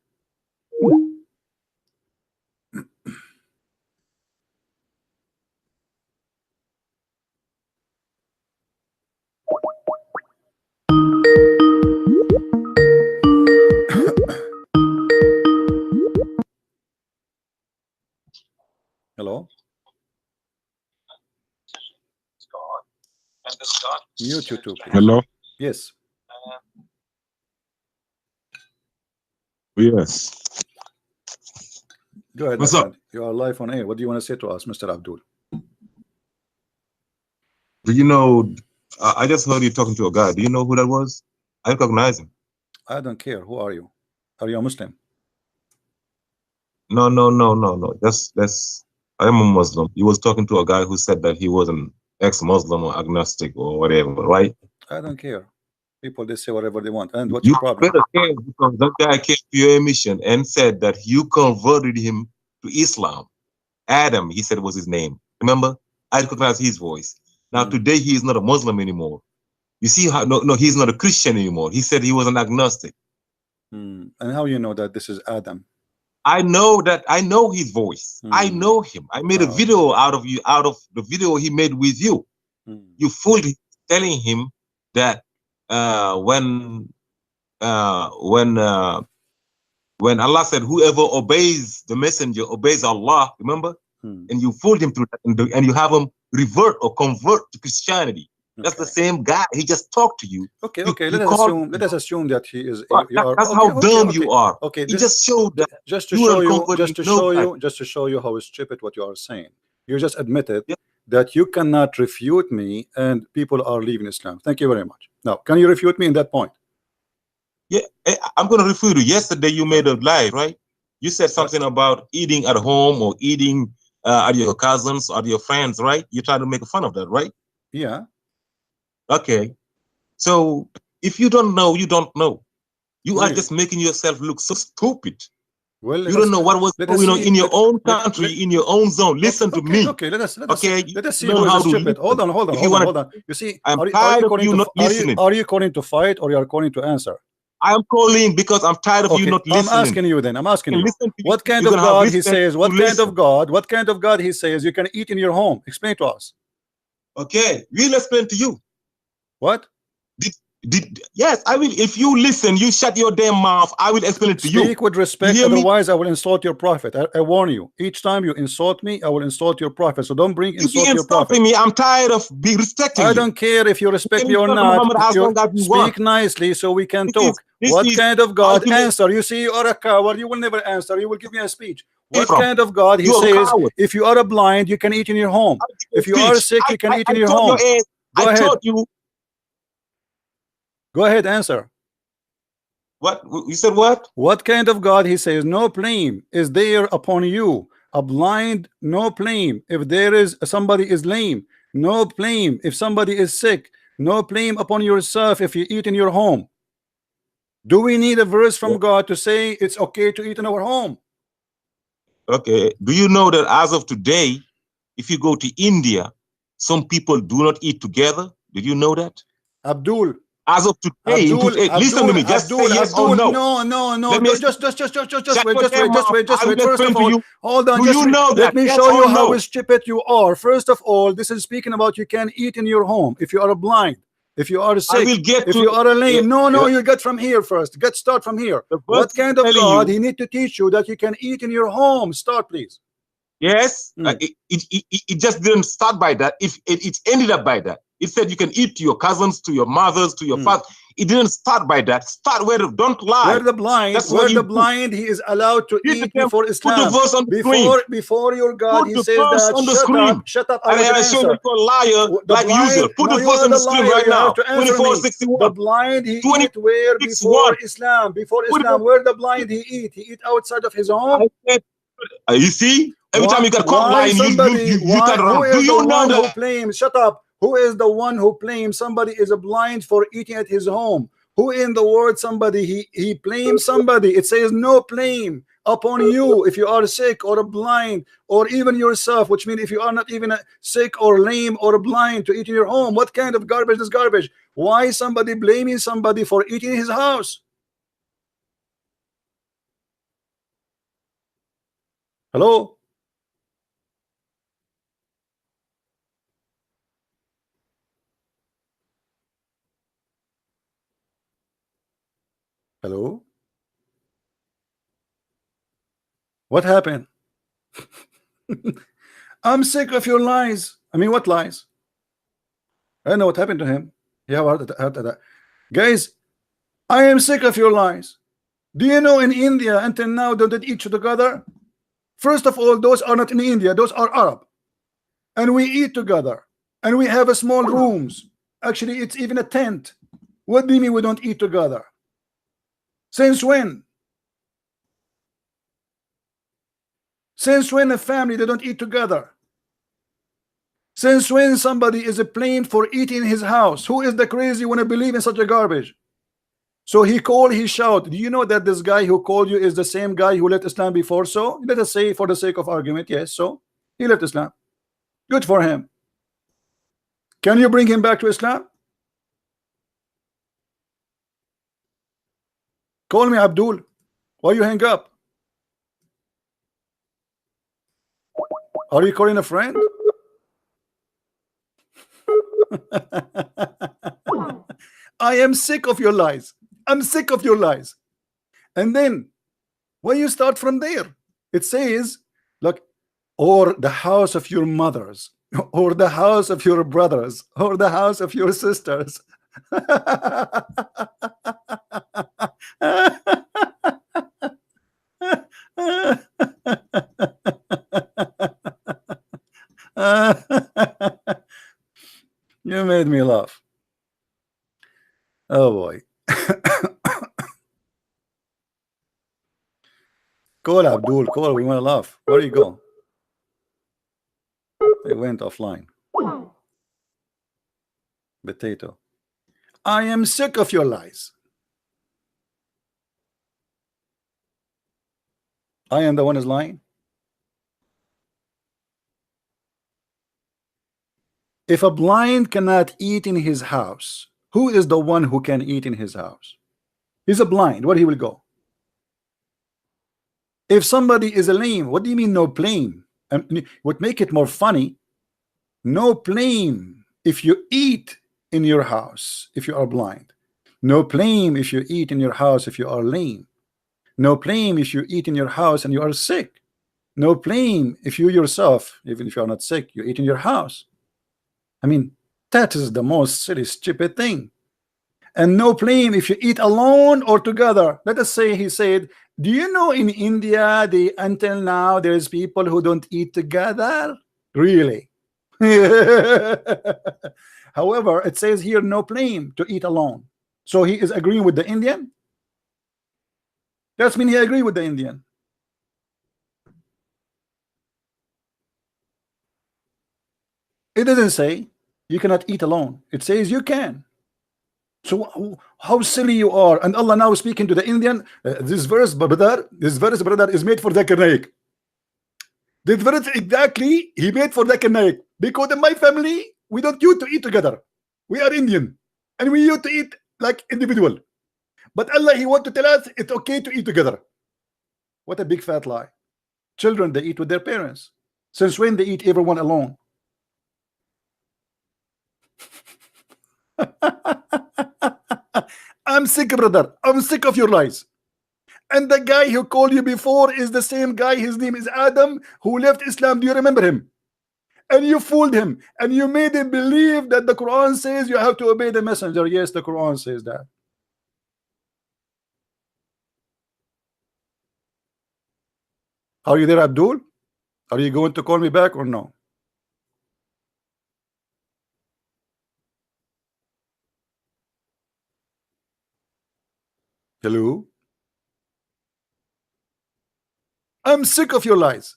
Hello. Mute you too, please. Hello. Yes. Yes. Go ahead. What's my up? friend. You are live on air. What do you want to say to us, Mr. Abdul? Do you know? I just heard you talking to a guy. Do you know who that was? I recognize him. I don't care. Who are you? Are you a Muslim? No. That's. I am a Muslim. He was talking to a guy who said that he was an ex-Muslim or agnostic or whatever, right? I don't care. People they say whatever they want. And what's You your problem? better care, because that guy came to your emission and said that you converted him to Islam. Adam, he said was his name. Remember? I recognize his voice. Now today he is not a Muslim anymore. You see how? No, he's not a Christian anymore. He said he was an agnostic. And how you know that this is Adam? I know that. I know his voice. I know him. I made a video out of you, out of the video he made with you. You fooled him, telling him that when Allah said whoever obeys the messenger obeys Allah, remember? And you fooled him through that, and you have him revert or convert to Christianity. That's the same guy. He just talked to you. Okay. Let us assume that he is. That's how dumb you are. Okay. He just showed that. Just to show you how stupid what you are saying. You just admitted that you cannot refute me, and people are leaving Islam. Thank you very much. Now, can you refute me in that point? Yeah, I'm going to refute you. Yesterday you made a live, right? You said something about eating at home or eating at your cousins or your friends, right? You try to make fun of that, right? Yeah. Okay. So if you don't know, you don't know. You are just making yourself look so stupid. Well, you don't know what was going on in your own country, in your own zone. Listen to me. Okay, let us see learn who how is to stupid. Hold on. You see, I'm tired of you not listening. Are you calling to fight, or you are calling to answer? I am calling because I'm tired of you Okay, not I'm listening. asking you then. I'm asking you. Listen to you. What kind You're of gonna have God he respect says? to What kind listen. of God? What kind of God he says you can eat in your home? Explain to us. Okay, we'll explain to you. What? Yes, I will. If you listen, you shut your damn mouth. I will explain it to you. Speak with respect, hear me? otherwise I will insult your prophet. I warn you. Each time you insult me, I will insult your prophet. So don't bring You insult be to your prophet. insulting me. I'm tired of be respecting I you. don't care if you respect can me or insult not. Muhammad as long as you Speak want. nicely so we can This talk. is What kind of God? ultimate- Answer. You see, you are a coward. You will never answer. You will give me a speech. What from? kind of God? He You're a says, coward. if you are a blind, you can eat in your home. If you are sick, you can eat in I your told home. your ass, Go I ahead. told you. Go ahead, answer. What? You said what? What kind of God? He says, no blame is there upon you. A blind, no blame. If there is somebody is lame, no blame. If somebody is sick, no blame upon yourself if you eat in your home. Do we need a verse from God to say it's okay to eat in our home? Okay. Do you know that as of today, if you go to India, some people do not eat together? Did you know that? Abdul. As of today, listen to me. Just say yes or no. No. Let me Just wait. Will First of all, hold on. Do you know let that? me Yes show you or how no? stupid you are. First of all, this is speaking about you can eat in your home if you are blind, if you are sick, will get if to- you are a lame. Yeah, No, yeah. you get from here first. Start from here. The verse What kind of telling God you- he need to teach you that you can eat in your home? Start, please. Yes, it just didn't start by that. If it ended up by that, it said you can eat to your cousins, to your mothers, to your father. It didn't start by that. Start where don't lie. Where the blind, That's what you blind, he is allowed to Read the eat temple. before Put Islam. the verse on the screen. Before your God, Put he the says verse that on the screen. shut up, I And will I show answer. you you're a liar The like blind, usual. Put no, the you verse are on the the screen liar. right You now. have to answer me. 2461. The blind he 20, eat where 6, before 1. Islam? Before Put Islam, it- where the blind he eat outside of his home? I said, you see? Every time you got caught Why lying, you turn who around. is Do you the know one who that? claims? Shut up. Who is the one who claims somebody is blind for eating at his home? Who in the word somebody he blames somebody? It says no blame upon you if you are sick or blind or even yourself, which means if you are not even sick or lame or blind to eat in your home. What kind of garbage is garbage? Why somebody blaming somebody for eating in his house? Hello? Hello? What happened? I'm sick of your lies. I mean, what lies? I don't know what happened to him. Yeah, guys, I am sick of your lies. Do you know in India until now they don't eat together? First of all, those are not in India, those are Arab. And we eat together. And we have a small rooms. Actually, it's even a tent. What do you mean we don't eat together? Since when? Since when a family they don't eat together? Since when somebody is blamed for eating in his house? Who is the crazy one to believe in such a garbage? So he called, he shouted. Do you know that this guy who called you is the same guy who left Islam before? So let us say for the sake of argument, yes, so he left Islam. Good for him. Can you bring him back to Islam? Call me Abdul. Why you hang up? Are you calling a friend? I am sick of your lies. I'm sick of your lies. And then when you start from there, it says, look, or the house of your mothers, or the house of your brothers, or the house of your sisters. You made me laugh. Oh boy. Call Abdul, call. We want to laugh. Where you go? They went offline. Potato. I am sick of your lies. I am the one who's lying. If a blind cannot eat in his house, who is the one who can eat in his house? He's a blind. Where he will go? If somebody is a lame, what do you mean no blame? And what make it more funny, no blame if you eat in your house if you are blind. No blame if you eat in your house if you are lame. No blame if you eat in your house and you are sick. No blame if you yourself, even if you are not sick, you eat in your house. I mean, that is the most silly, stupid thing. And no blame if you eat alone or together. Let us say he said, do you know in India, until now, there's people who don't eat together? Really? However, it says here, no blame to eat alone. So he is agreeing with the Indian? That's mean he agree with the Indian. It doesn't say you cannot eat alone. It says you can. So how silly you are. And Allah now speaking to the Indian, this verse, brother, is made for Zakir Naik. This verse exactly he made for Zakir Naik. Because in my family, we don't used to eat together. We are Indian. And we used to eat like individual. But Allah, he want to tell us it's okay to eat together. What a big fat lie. Children, they eat with their parents. Since when they eat everyone alone? I'm sick, brother. I'm sick of your lies. And the guy who called you before is the same guy. His name is Adam, who left Islam. Do you remember him? And you fooled him. And you made him believe that the Quran says you have to obey the messenger. Yes, the Quran says that. Are you there, Abdul? Are you going to call me back or no? Hello? I'm sick of your lies.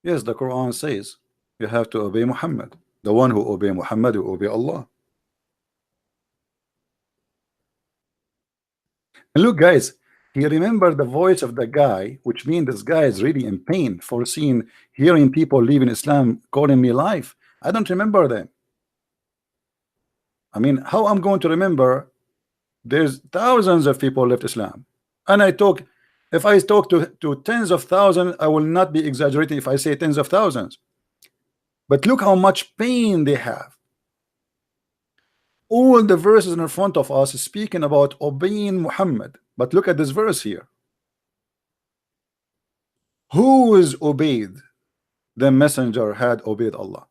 Yes, the Quran says you have to obey Muhammad. The one who obey Muhammad will obey Allah. And look, guys, he remembered the voice of the guy, which means this guy is really in pain for hearing people leaving Islam, calling me life. I don't remember them. I mean, how I'm going to remember? There's thousands of people left Islam, and if I talk to tens of thousands, I will not be exaggerating if I say tens of thousands. But look how much pain they have. All the verses in front of us is speaking about obeying Muhammad. But look at this verse here. Who is obeyed? The messenger had obeyed Allah.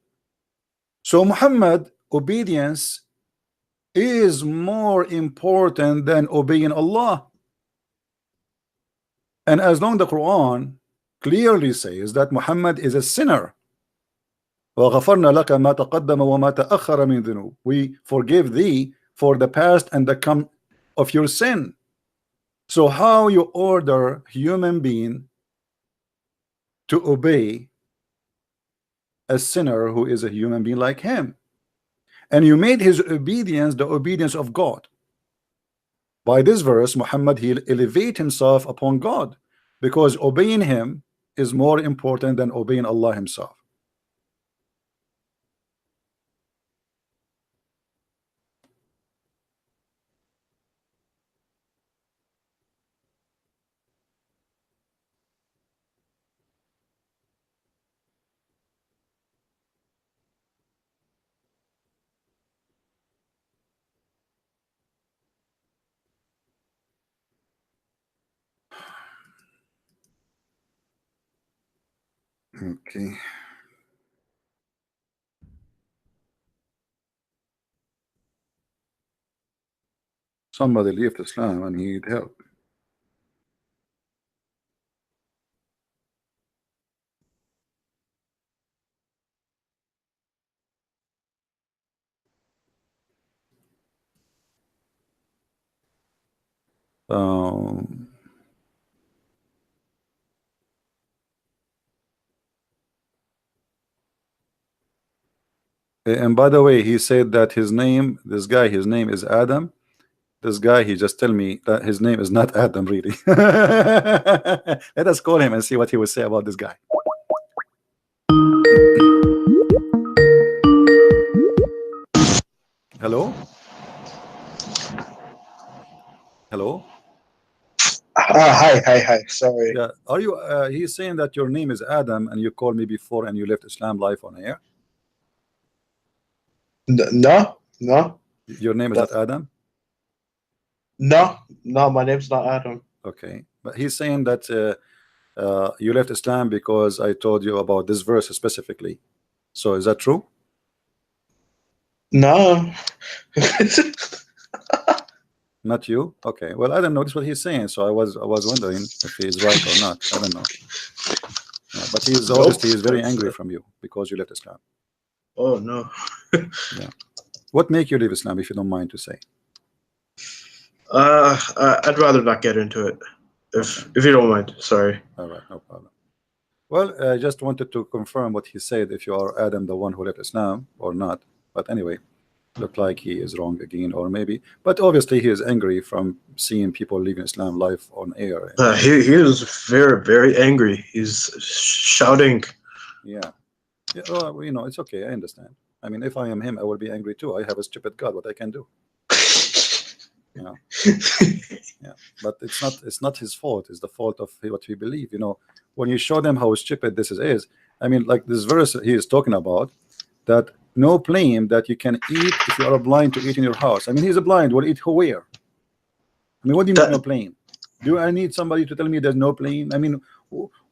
So Muhammad obedience is more important than obeying Allah. And as long as the Quran clearly says that Muhammad is a sinner, وَغَفَرْنَا لَكَ مَا تَقَدَّمَ وَمَا تَأَخَّرَ مِنْ ذُنُوبٍ, we forgive thee for the past and the come of your sin. So how you order human being to obey a sinner who is a human being like him? And you made his obedience the obedience of God. By this verse, Muhammad, he'll elevate himself upon God, because obeying him is more important than obeying Allah himself. Okay. Somebody left Islam and he need help. And by the way, he said that his name, this guy, his name is Adam. This guy, he just tell me that his name is not Adam, really. Let us call him and see what he will say about this guy. Hello? Hi. Sorry. Yeah. Are you? He's saying that your name is Adam, and you called me before, and you left Islam live on air. No. Your name is not Adam. No. My name's not Adam. Okay, but he's saying that you left Islam because I told you about this verse specifically. So is that true? No. Not you? Okay. Well, I don't know. This is what he's saying. So I was wondering if he is right or not. I don't know. Yeah, but he's obviously he's very angry from you because you left Islam. Oh no. Yeah. What make you leave Islam, if you don't mind to say? I'd rather not get into it, if you don't mind. Sorry. All right, no problem. Well, I just wanted to confirm what he said, if you are Adam, the one who left Islam, or not. But anyway, look like he is wrong again, or maybe. But obviously, he is angry from seeing people leaving Islam live on air. He is very angry. He's shouting. Yeah. Well, you know, it's okay. I understand. I mean, if I am him, I will be angry too. I have a stupid God. What I can do? You know. Yeah. But it's not his fault. It's the fault of what we believe. You know, when you show them how stupid this is, I mean, like this verse he is talking about, that no plane that you can eat if you are blind to eat in your house. I mean, he's a blind. Will eat where? I mean, what do you mean no plane? Do I need somebody to tell me there's no plane? I mean,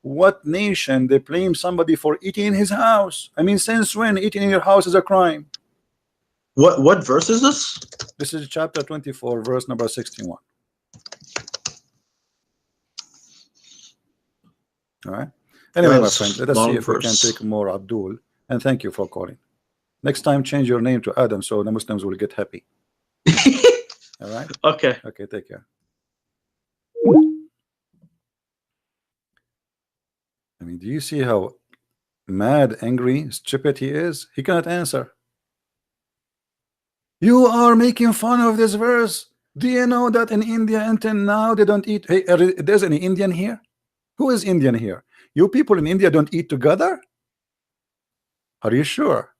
what nation they blame somebody for eating in his house? I mean, since when eating in your house is a crime? What verse is this? This is chapter 24, verse number 61. All right. Anyway, my friend, let us see if we can take more Abdul. And thank you for calling. Next time, change your name to Adam so the Muslims will get happy. All right. Okay. Okay. Take care. I mean, do you see how mad, angry, stupid he is? He cannot answer. You are making fun of this verse. Do you know that in India until now they don't eat? Hey, there's any Indian here? Who is Indian here? You people in India don't eat together? Are you sure?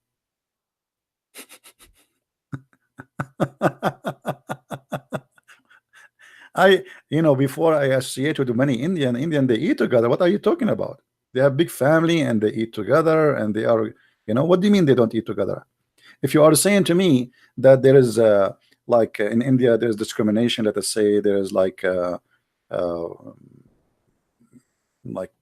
Before I associate with many Indian, they eat together. What are you talking about? They have big family and they eat together, and they are, what do you mean they don't eat together? If you are saying to me that there is like in India there's discrimination, let us say there's like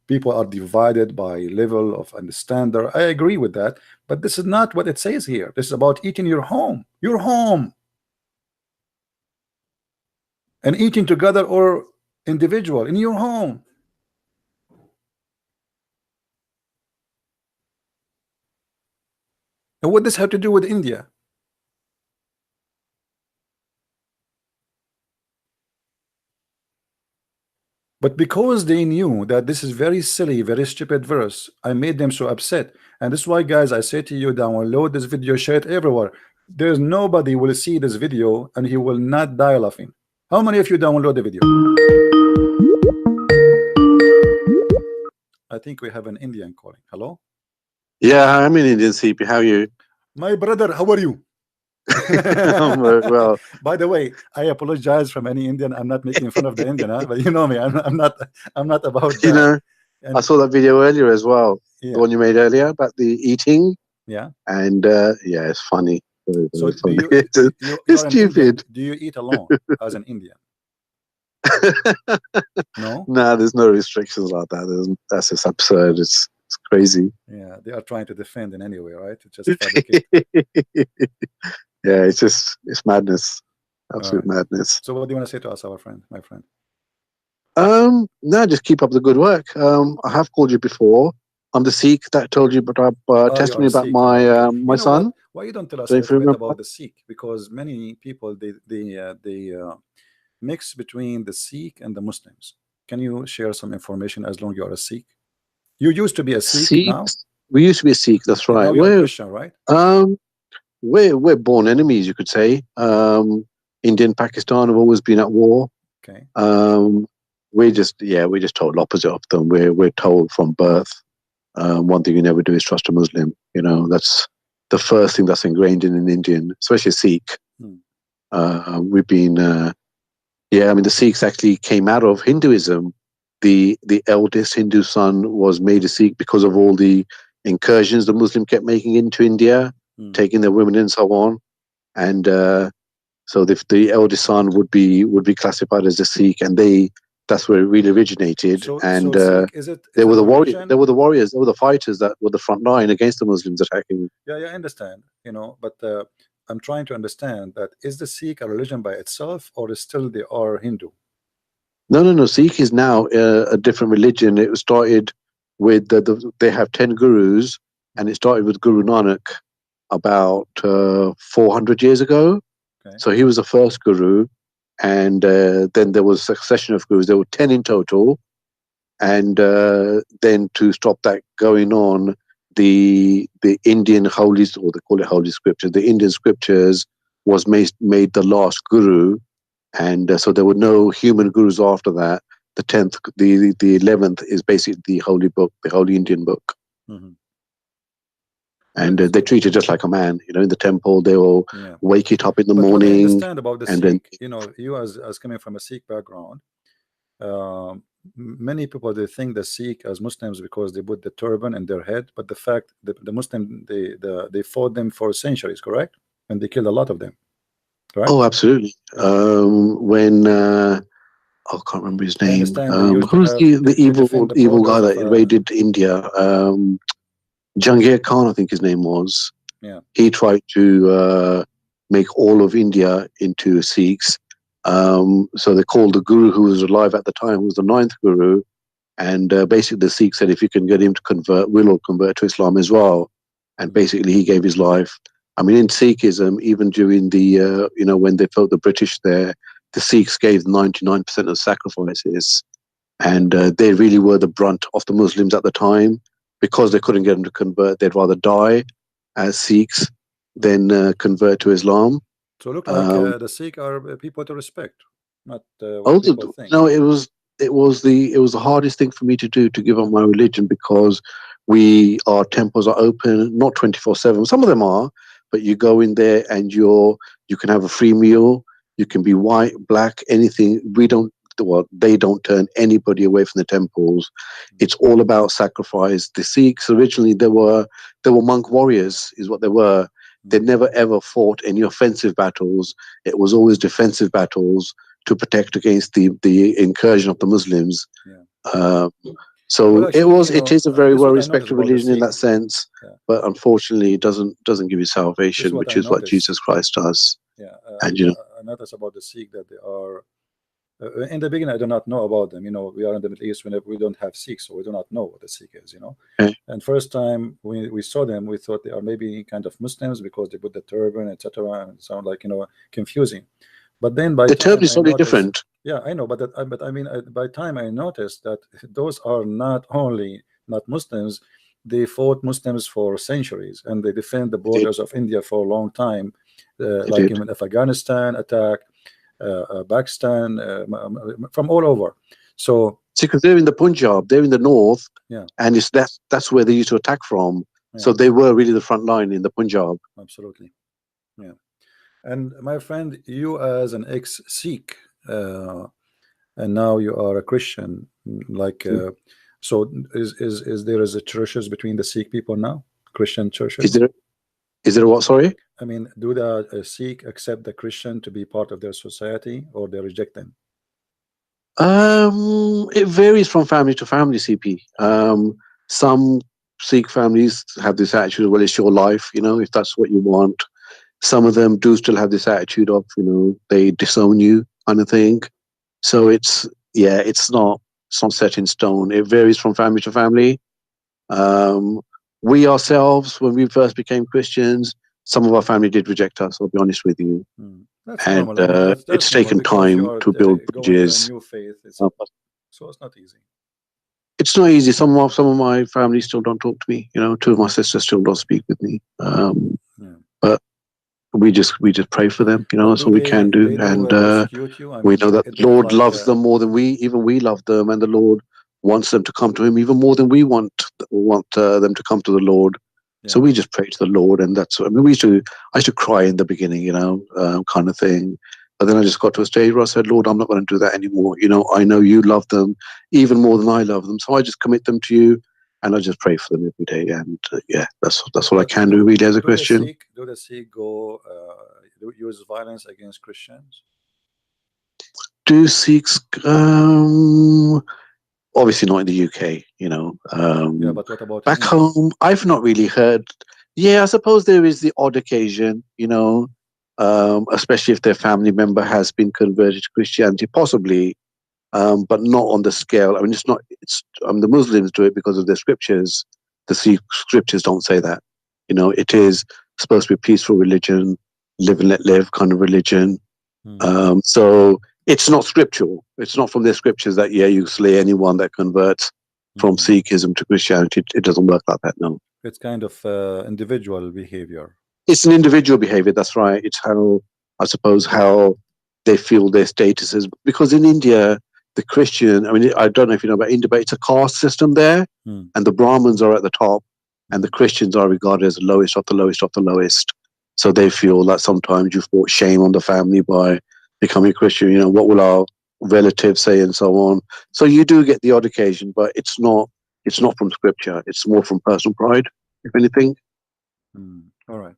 people are divided by level of understanding, I agree with that, but this is not what it says here. This is about eating your home and eating together or individual in your home. And what does this have to do with India? But because they knew that this is very silly, very stupid verse, I made them so upset. And this is why, guys, I say to you, download this video, share it everywhere. There's nobody will see this video and he will not die laughing. How many of you download the video? I think we have an Indian calling. Hello? Yeah, I'm in Indian, CP. How are you? My brother, how are you? I'm very well. By the way, I apologize from any Indian. I'm not making fun of the Indian, but you know me. I'm not about that. You know, and I saw that video earlier as well. Yeah. The one you made earlier about the eating. Yeah. And yeah, it's funny. Very, So funny. you're It's stupid. Indian. Do you eat alone as an Indian? No. No, there's no restrictions like that. That's just absurd. It's crazy. Yeah, they are trying to defend in any way, right? It's just fabricate. Yeah, it's madness. Absolute madness. So what do you want to say to us, my friend? No, just keep up the good work. I have called you before. I'm the Sikh that told you testimony about my my son. Why you don't tell us So a if you little bit remember- about the Sikh? Because many people they mix between the Sikh and the Muslims. Can you share some information as long as you are a Sikh? You used to be a Sikh now? We used to be a Sikh. That's right. Now you're a Christian, right? We're born enemies, you could say. India and Pakistan have always been at war. Okay. We're just total opposite of them. We're told from birth, one thing you never do is trust a Muslim. That's the first thing that's ingrained in an Indian, especially a Sikh. We've been, Yeah, I mean, the Sikhs actually came out of Hinduism. The eldest Hindu son was made a Sikh because of all the incursions the Muslim kept making into India, taking their women and so on. And so the eldest son would be classified as a Sikh, and that's where it really originated. So And Sikh, they were the religion? They were the warriors. They were the fighters that were the front line against the Muslims attacking. Yeah, I understand. You know, but I'm trying to understand that is the Sikh a religion by itself, or is still they are Hindu? No. Sikh is now a different religion. It was started with they have 10 gurus, and it started with Guru Nanak about 400 years ago. Okay. So he was the first guru, and then there was a succession of gurus. There were 10 in total, and then to stop that going on, the Indian holy, or they call it holy scriptures, the Indian scriptures was made the last guru. And so there were no human gurus after that. The 10th, the 11th is basically the holy book, the holy Indian book. Mm-hmm. And they treat it just like a man. You know, in the temple, they will wake it up in the But morning. What I understand about the and Sikh, then, you know, you as coming from a Sikh background, many people, they think the Sikh as Muslims because they put the turban in their head, but the fact that the Muslim, they fought them for centuries, correct? And they killed a lot of them. Right? Oh, absolutely. When I can't remember his name. Who's the evil guy that invaded India? Jahangir Khan, I think his name was. Yeah. He tried to make all of India into Sikhs. So they called the guru who was alive at the time, who was the 9th guru, and basically the Sikhs said, if you can get him to convert, we'll all convert to Islam as well. And basically he gave his life. I mean, in Sikhism, even during the, when they fought the British there, the Sikhs gave 99% of sacrifices. And they really were the brunt of the Muslims at the time. Because they couldn't get them to convert, they'd rather die as Sikhs than convert to Islam. So look like the Sikh are people to respect, not what people think. No, it was the hardest thing for me to do, to give up my religion, because our temples are open, not 24/7. Some of them are, but you go in there and you can have a free meal. You can be white, black, anything. They don't turn anybody away from the temples. It's all about sacrifice. The Sikhs originally they were monk warriors, is what they were. They never ever fought any offensive battles. It was always defensive battles to protect against the incursion of the Muslims. Yeah. So actually, it is a very well respected religion in that sense, but unfortunately, it doesn't give you salvation, which is what Jesus Christ does. Yeah, and I noticed about the Sikh that they are. In the beginning, I do not know about them. You know, we are in the Middle East. We don't have Sikhs, so we do not know what a Sikh is. You know, and first time we saw them, we thought they are maybe kind of Muslims because they put the turban, etc., and it sound like confusing. But then by the turban is totally different. Yeah, I know, but I mean, by time I noticed that those are not only not Muslims, they fought Muslims for centuries, and they defend the borders of India for a long time, like in Afghanistan attack. Pakistan, from all over. So because they're in the Punjab, they're in the north, and that's where they used to attack from. Yeah. So they were really the front line in the Punjab. Absolutely, yeah. And my friend, you as an ex-Sikh, and now you are a Christian, like so is there a churches between the Sikh people now? Christian churches? Is there what? Sorry. I mean, do the Sikh accept the Christian to be part of their society, or they reject them? It varies from family to family, CP. Some Sikh families have this attitude, well, it's your life, if that's what you want. Some of them do still have this attitude of, they disown you kind of thing. So it's not set in stone. It varies from family to family. We ourselves, when we first became Christians, some of our family did reject us, I'll be honest with you. And it's taken time to build bridges. New faith. So it's not easy. It's not easy. Some of my family still don't talk to me. 2 of my sisters still don't speak with me. But we just pray for them. That's all we can do. And we know that the Lord loves them more than we love them, and the Lord wants them to come to Him even more than we want them to come to the Lord. Yeah. So we just pray to the Lord, and that's. I mean, I used to cry in the beginning, kind of thing. But then I just got to a stage where I said, Lord, I'm not going to do that anymore. You know, I know you love them even more than I love them. So I just commit them to you, and I just pray for them every day. And yeah, that's what I can do really as a Christian. Do the Sikh go use violence against Christians? Do Sikhs, obviously not in the UK, you know. Yeah, but what about Back in home, I've not really heard. Yeah, I suppose there is the odd occasion, you know, especially if their family member has been converted to Christianity, possibly, but not on the scale. I mean, it's not. It's the Muslims do it because of their scriptures. The Sikh scriptures don't say that. You know, it is supposed to be a peaceful religion, live and let live kind of religion. So it's not scriptural. It's not from their scriptures that you slay anyone that converts from Sikhism to Christianity. It doesn't work like that. No, it's kind of individual behavior. It's an individual behavior. That's right. It's how, I suppose, how they feel their status is. Because in India, the Christian, I mean, I don't know if you know about India, but it's a caste system there, and the Brahmins are at the top, and the Christians are regarded as the lowest of the lowest of the lowest. So they feel that sometimes you've brought shame on the family by becoming a Christian. You know, what will our relatives say, and so on. So you do get the odd occasion, but it's not from scripture. It's more from personal pride, if anything. All right.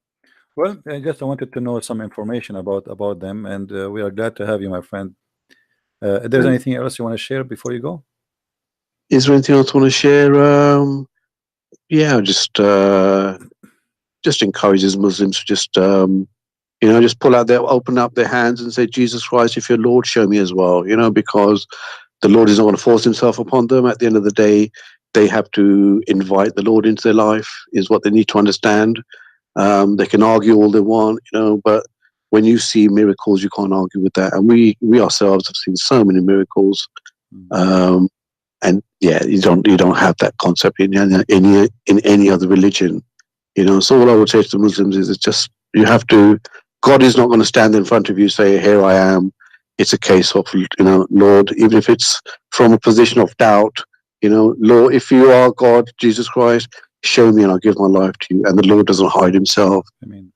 Well, I wanted to know some information about them, and we are glad to have you, my friend. If there's anything else you want to share before you go? Is there anything else I want to share? Yeah, just encourages Muslims to just just pull out open up their hands and say, Jesus Christ, if you're Lord, show me as well. You know, because the Lord is not going to force himself upon them. At the end of the day, they have to invite the Lord into their life, is what they need to understand. They can argue all they want, you know, but when you see miracles, you can't argue with that. And we ourselves have seen so many miracles. And yeah, you don't have that concept in any other religion, you know. So all I would say to the Muslims is, it's just, you have to. God is not going to stand in front of you, say, "Here I am." It's a case of, you know, Lord, even if it's from a position of doubt, you know, Lord, if you are God, Jesus Christ, show me and I'll give my life to you. And the Lord doesn't hide himself.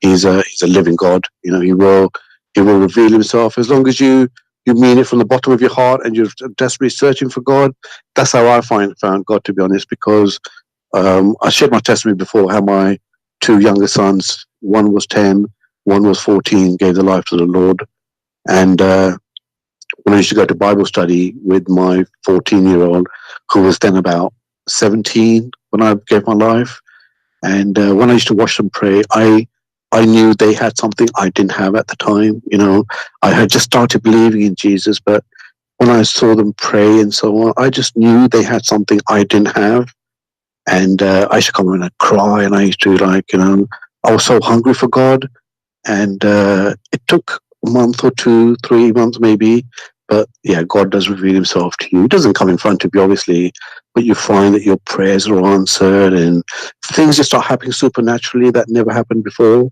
He's a living God. You know, he will reveal himself as long as you mean it from the bottom of your heart and you're desperately searching for God. That's how I found God, to be honest, because I shared my testimony before how my two younger sons, one was 10, one was 14, gave their life to the Lord. And when I used to go to Bible study with my 14-year-old, who was then about 17 when I gave my life, and when I used to watch them pray, I knew they had something I didn't have at the time. You know, I had just started believing in Jesus, but when I saw them pray and so on, I just knew they had something I didn't have. And I used to come in and cry, and I used to, like, you know, I was so hungry for God. And it took a month or 2, 3 months maybe, but yeah, God does reveal himself to you. He doesn't come in front of you, obviously, but you find that your prayers are answered and things just start happening supernaturally that never happened before.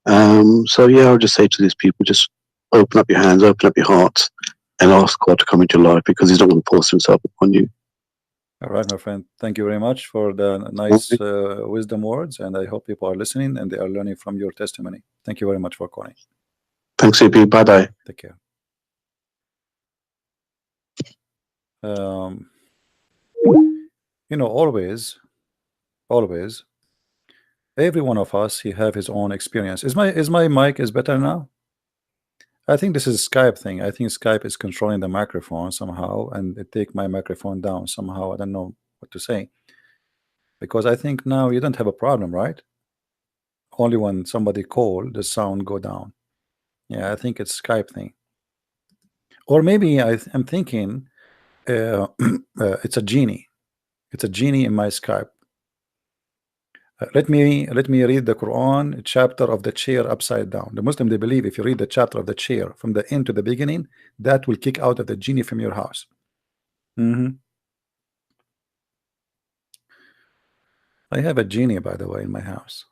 So yeah, I'll just say to these people, just open up your hands, open up your hearts, and ask God to come into your life, because he's not going to force himself upon you. All right, my friend. Thank you very much for the nice wisdom words, and I hope people are listening and they are learning from your testimony. Thank you very much for calling. Thanks, AP. Bye-bye. Take care. You know, always, every one of us, he have his own experience. Is my mic is better now? I think this is Skype thing. I think Skype is controlling the microphone somehow, and it take my microphone down somehow. I don't know what to say, because I think now you don't have a problem, right? Only when somebody call, the sound go down. Yeah, I think it's Skype thing, or maybe I'm thinking it's a genie. It's a genie in my Skype. Let me read the Quran chapter of the chair upside down. The Muslim, they believe if you read the chapter of the chair from the end to the beginning, that will kick out of the genie from your house. I have a genie, by the way, in my house.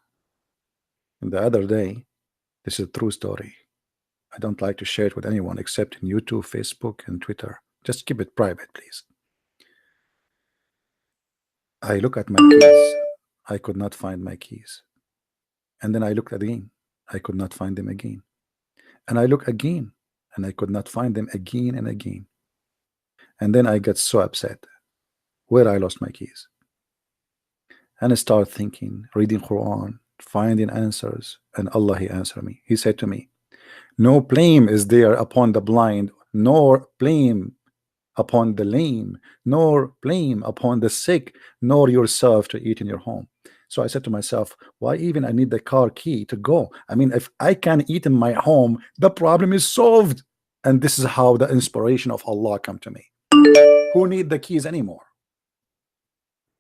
And the other day, this is a true story. I don't like to share it with anyone except in YouTube, Facebook, and Twitter. Just keep it private, please. I look at my keys. I could not find my keys. And then I looked again. I could not find them again. And I look again. and I could not find them again and again. And then I got so upset where I lost my keys. And I started thinking, reading Quran, finding answers, and Allah, He answered me. He said to me, no blame is there upon the blind, nor blame upon the lame, nor blame upon the sick, nor yourself to eat in your home. So I said to myself, why even I need the car key to go? I mean, if I can eat in my home, the problem is solved. And this is how the inspiration of Allah come to me. Who need the keys anymore?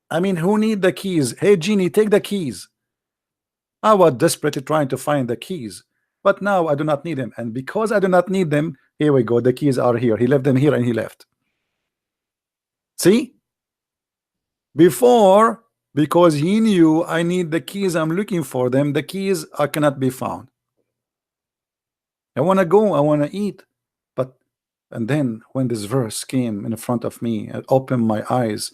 I mean, who need the keys? Hey, genie, take the keys. I was desperately trying to find the keys, but now I do not need them. And because I do not need them, here we go. The keys are here. He left them here and he left. See? Before, because he knew I need the keys, I'm looking for them. The keys cannot be found. I want to go. I want to eat. And then when this verse came in front of me, it opened my eyes.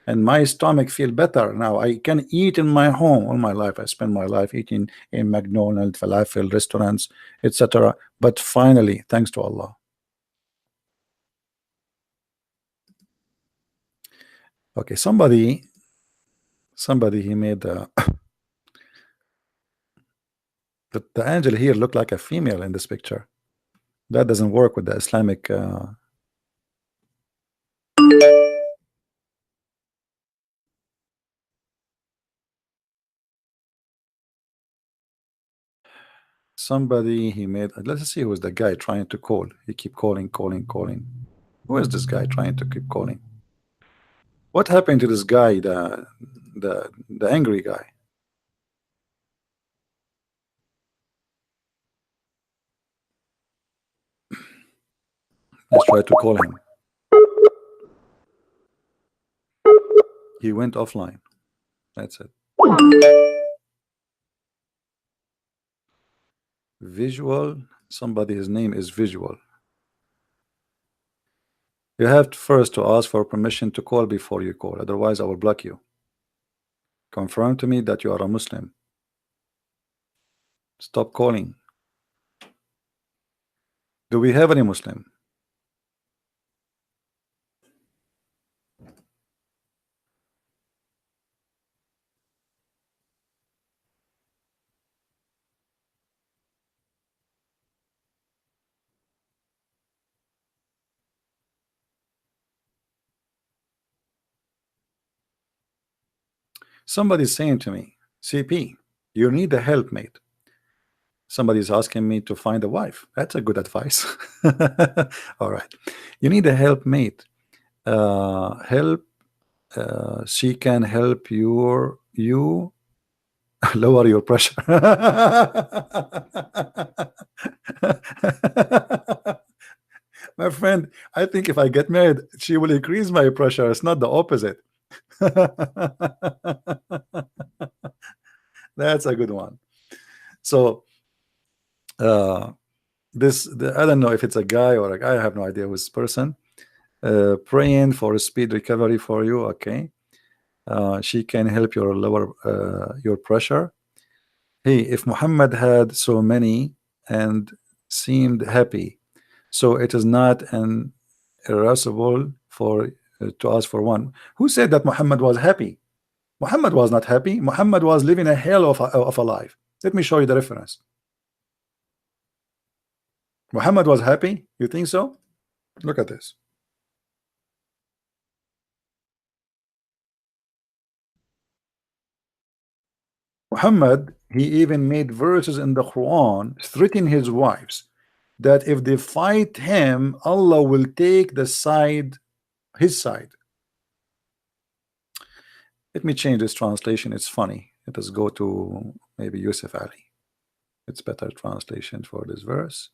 And my stomach feel better now. I can eat in my home. All my life I spent my life eating in McDonald's, falafel restaurants, etc. But finally, thanks to Allah. Okay, somebody he made the angel here look like a female in this picture. That doesn't work with the Islamic somebody he made. Let's see who's the guy trying to call. He keep calling. Who is this guy trying to keep calling? What happened to this guy, the angry guy? Let's try to call him. He went offline. That's it. Visual. Somebody, his name is Visual. You have first to ask for permission to call before you call. Otherwise, I will block you. Confirm to me that you are a Muslim. Stop calling. Do we have any Muslim? Somebody's saying to me, CP, you need a helpmate. Somebody's asking me to find a wife. That's a good advice. All right. You need a helpmate. She can help you lower your pressure. My friend, I think if I get married, she will increase my pressure. It's not the opposite. That's a good one. So I don't know if it's a guy or a guy. I have no idea who's person. Praying for a speed recovery for you. Okay. She can help your lower your pressure. Hey, if Muhammad had so many and seemed happy, so it is not an irascible for to ask for one. Who said that Muhammad was happy? Muhammad was not happy. Muhammad was living a hell of a life. Let me show you the reference. Muhammad was happy? You think so? Look at this. Muhammad, he even made verses in the Quran threatening his wives that if they fight him, Allah will take the side, his side. Let me change this translation. It's funny. Let us go to maybe Yusuf Ali. It's better translation for this verse.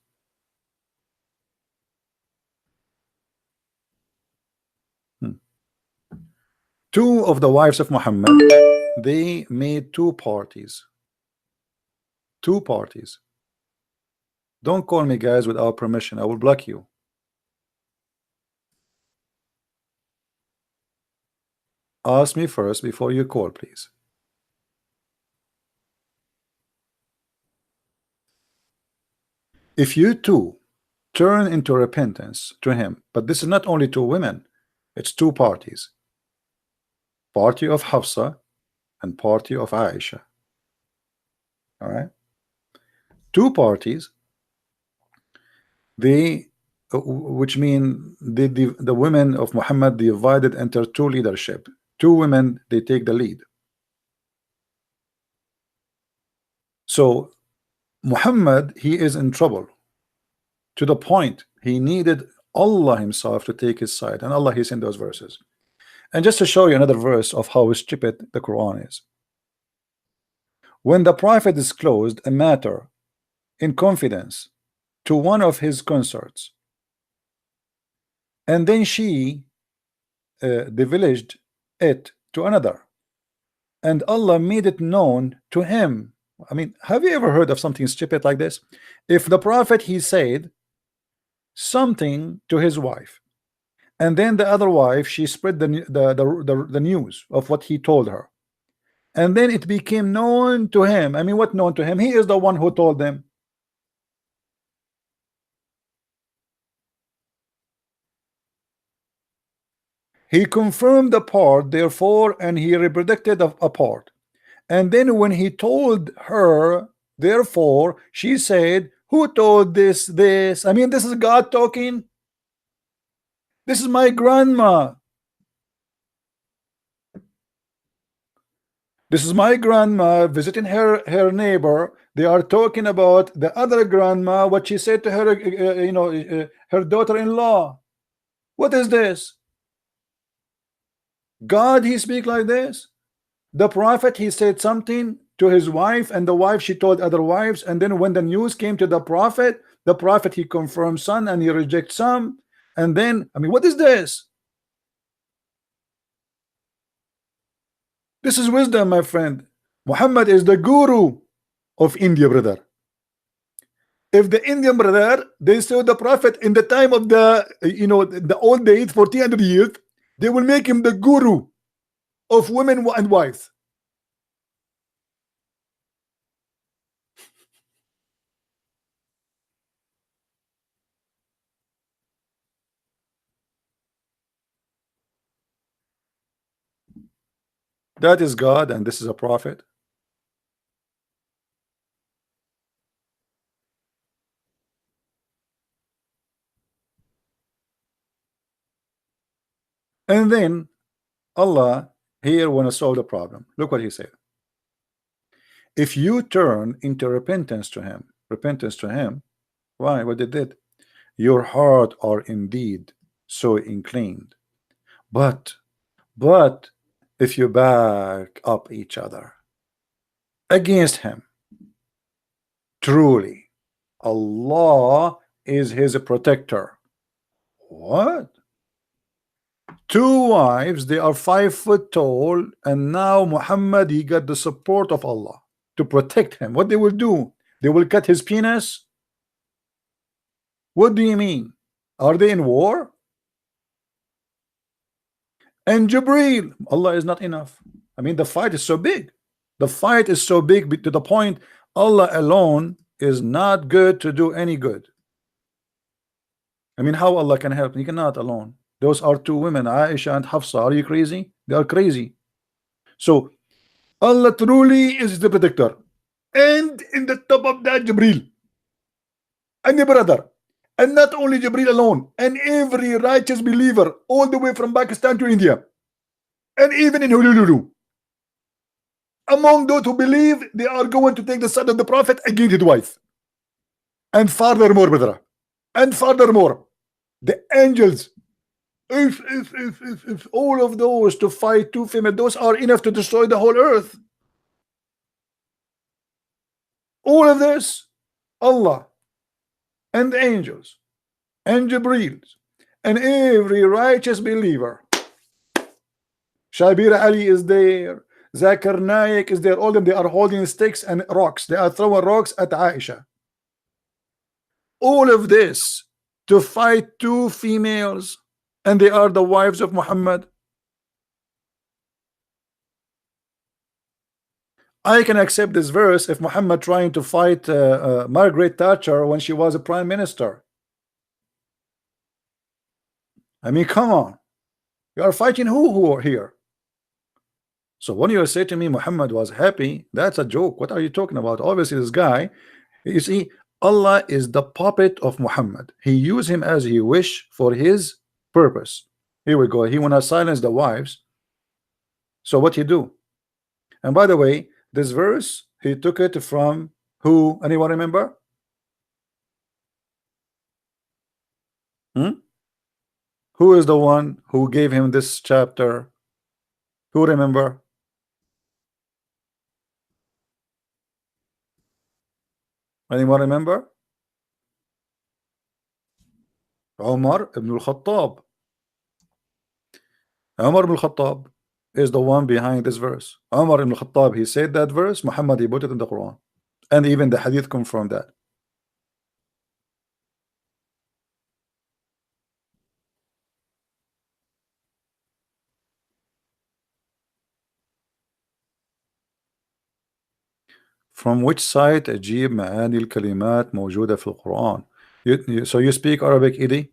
Two of the wives of Muhammad, they made two parties. Two parties. Don't call me, guys, without permission. I will block you. Ask me first before you call, please. If you two turn into repentance to him. But this is not only two women, it's two parties. Party of Hafsa and party of Aisha. All right, two parties. Which mean the women of Muhammad divided into two leadership. Two women, they take the lead. So Muhammad, he is in trouble to the point he needed Allah himself to take his side, and Allah, he's in those verses. And just to show you another verse of how stupid the Quran is, when the Prophet disclosed a matter in confidence to one of his consorts, and then she divulged it to another, and Allah made it known to him. I mean, have you ever heard of something stupid like this? If the Prophet, he said something to his wife, and then the other wife, she spread the news of what he told her, and then it became known to him. I mean, what known to him? He is the one who told them. He confirmed the part, therefore, and he reproduced a part. And then when he told her, therefore, she said, who told this? I mean, this is God talking. This is my grandma. This is my grandma visiting her neighbor. They are talking about the other grandma, what she said to her, her daughter-in-law. What is this? God, he speak like this? The Prophet, he said something to his wife, and the wife, she told other wives, and then when the news came to the Prophet, he confirmed some and he rejects some. And then, I mean, what is this? This is wisdom, my friend. Muhammad is the guru of India, brother. If the Indian brother, they saw the Prophet in the time of the, the old days, 1400 years, they will make him the guru of women and wives. That is God, and this is a prophet. And then Allah here want to solve the problem. Look what he said. If you turn into repentance to him, why? What they did? Your heart are indeed so inclined. But if you back up each other against him, truly Allah is his protector. What? Two wives, they are 5 foot tall, and now Muhammad, he got the support of Allah to protect him. What they will do? They will cut his penis? What do you mean? Are they in war? And Jibreel, Allah is not enough. I mean, the fight is so big. The fight is so big to the point Allah alone is not good to do any good. I mean, how Allah can help? He cannot alone. Those are two women, Aisha and Hafsa. Are you crazy? They are crazy. So Allah truly is the protector. And in the top of that, Jibreel and the brother. And not only Jibreel alone, and every righteous believer all the way from Pakistan to India, and even in Honolulu, among those who believe, they are going to take the side of the Prophet against his wife. And furthermore, brother, and furthermore, the angels, if all of those to fight two females, those are enough to destroy the whole earth. All of this, Allah and the angels and Jibreel and every righteous believer. Shabir Ali is there, Zakir Naik is there, all of them, they are holding sticks and rocks. They are throwing rocks at Aisha. All of this to fight two females, and they are the wives of Muhammad. I can accept this verse if Muhammad trying to fight Margaret Thatcher when she was a prime minister. I mean, come on. You are fighting who are here? So when you say to me Muhammad was happy, that's a joke. What are you talking about? Obviously, this guy, you see, Allah is the puppet of Muhammad. He used him as he wish for his purpose. Here we go. He wanna silence the wives. So what he do? And by the way, this verse, he took it from who? Anyone remember? Who is the one who gave him this chapter? Who remember? Anyone remember? Umar ibn al-Khattab. Umar ibn al-Khattab is the one behind this verse. Umar ibn al-Khattab, he said that verse. Muhammad, he put it in the Quran, and even the hadith confirmed that. From which site أجيب معاني الكلمات موجودة في القرآن? So you speak Arabic, Edie?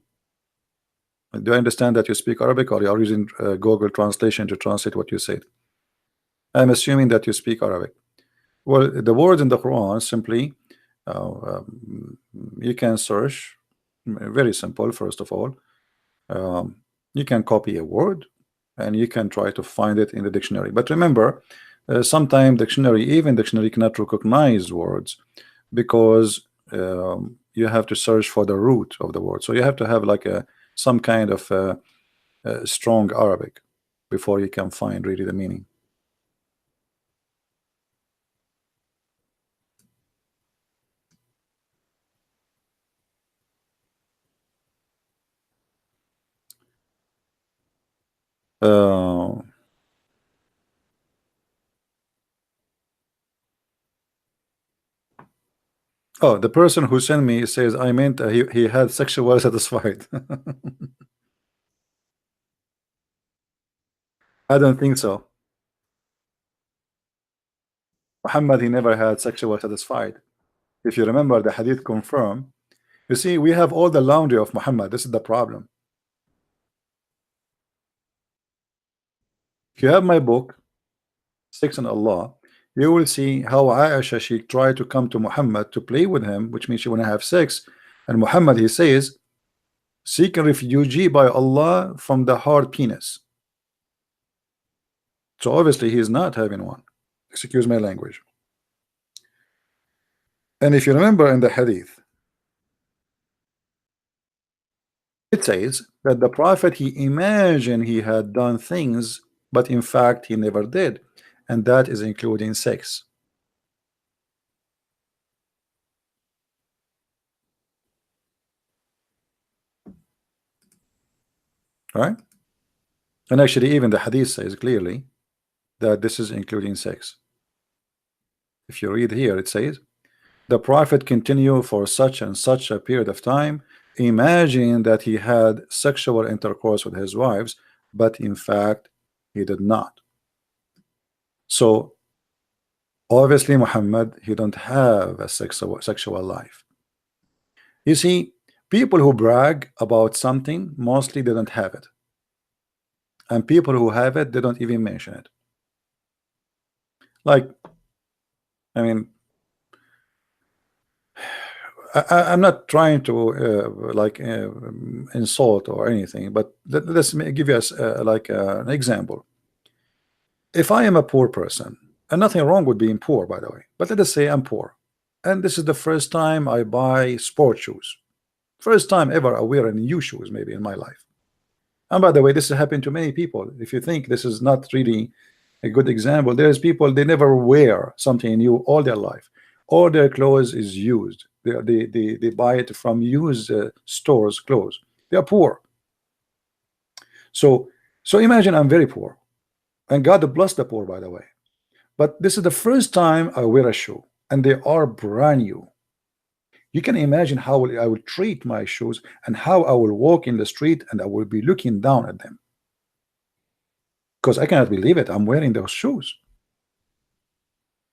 Do I understand that you speak Arabic, or you are using Google translation to translate what you said? I'm assuming that you speak Arabic. Well, the words in the Quran simply you can search. Very simple. First of all, you can copy a word and you can try to find it in the dictionary. But remember, sometimes even dictionary cannot recognize words, because you have to search for the root of the word. So you have to have like some kind of strong Arabic before you can find really the meaning. Oh, the person who sent me says I meant he had sexual satisfied. I don't think so. Muhammad, he never had sexual satisfied. If you remember, the hadith confirm. You see, we have all the laundry of Muhammad. This is the problem. If you have my book, Sex and Allah, you will see how Aisha, she tried to come to Muhammad to play with him, which means she want to have sex. And Muhammad, he says, seek a refugee by Allah from the hard penis. So obviously he is not having one. Excuse my language. And if you remember in the hadith, it says that the Prophet, he imagined he had done things, but in fact he never did, and that is including sex. Right? And actually even the hadith says clearly that this is including sex. If you read here, it says the Prophet continued for such and such a period of time, imagining that he had sexual intercourse with his wives, but in fact he did not. So obviously Muhammad, he don't have a sexual life. You see, people who brag about something, mostly they don't have it, and people who have it, they don't even mention it. Like, I mean, I'm not trying to insult or anything, but let's give you an example. If I am a poor person, and nothing wrong with being poor, by the way, but let us say I'm poor, and this is the first time I buy sport shoes, first time ever I wear new shoes maybe in my life. And by the way, this has happened to many people. If you think this is not really a good example, there's people, they never wear something new all their life. All their clothes is used. They buy it from used stores clothes. They are poor. So imagine I'm very poor, and God bless the poor, by the way, but this is the first time I wear a shoe and they are brand new. You can imagine how I will treat my shoes and how I will walk in the street and I will be looking down at them, because I cannot believe it. I'm wearing those shoes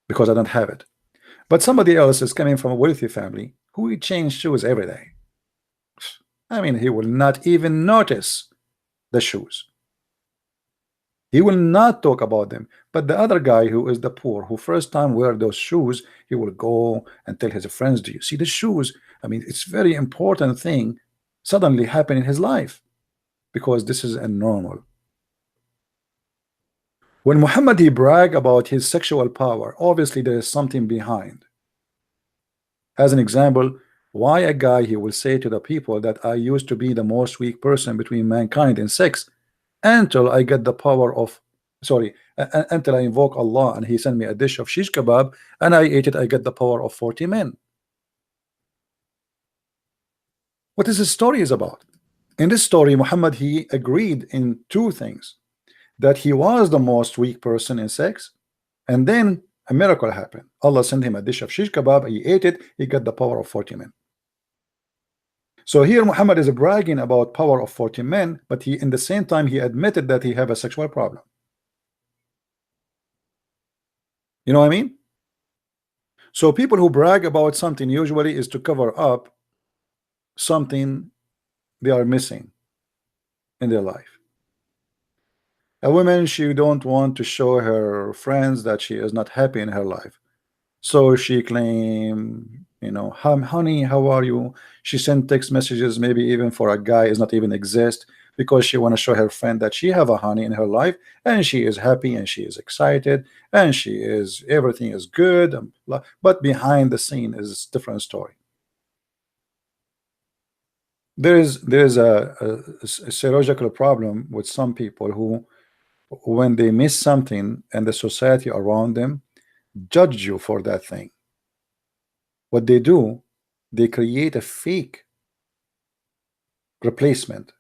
because I don't have it. But somebody else is coming from a wealthy family who will change shoes every day. I mean, he will not even notice the shoes. He will not talk about them. But the other guy who is the poor, who first time wear those shoes, he will go and tell his friends, do you see the shoes? I mean, it's very important thing suddenly happen in his life, because this is a normal. When Muhammad he brag about his sexual power, obviously there is something behind. As an example, why a guy he will say to the people that I used to be the most weak person between mankind in sex until I get the power of, sorry, until I invoke Allah and he sent me a dish of shish kebab and I ate it, I get the power of 40 men. What is this story is about? In this story, Muhammad he agreed in two things: that he was the most weak person in sex, and then a miracle happened. Allah sent him a dish of shish kebab, he ate it, he got the power of 40 men. So here Muhammad is bragging about power of 40 men, but he in the same time he admitted that he have a sexual problem. You know what I mean? So people who brag about something usually is to cover up something they are missing in their life. A woman, she don't want to show her friends that she is not happy in her life, so she claim, you know, honey, how are you? She sent text messages, maybe even for a guy is not even exist, because she want to show her friend that she have a honey in her life and she is happy and she is excited and she is, everything is good, but behind the scene is a different story. There is a psychological problem with some people who, when they miss something and the society around them judge you for that thing, what they do, they create a fake replacement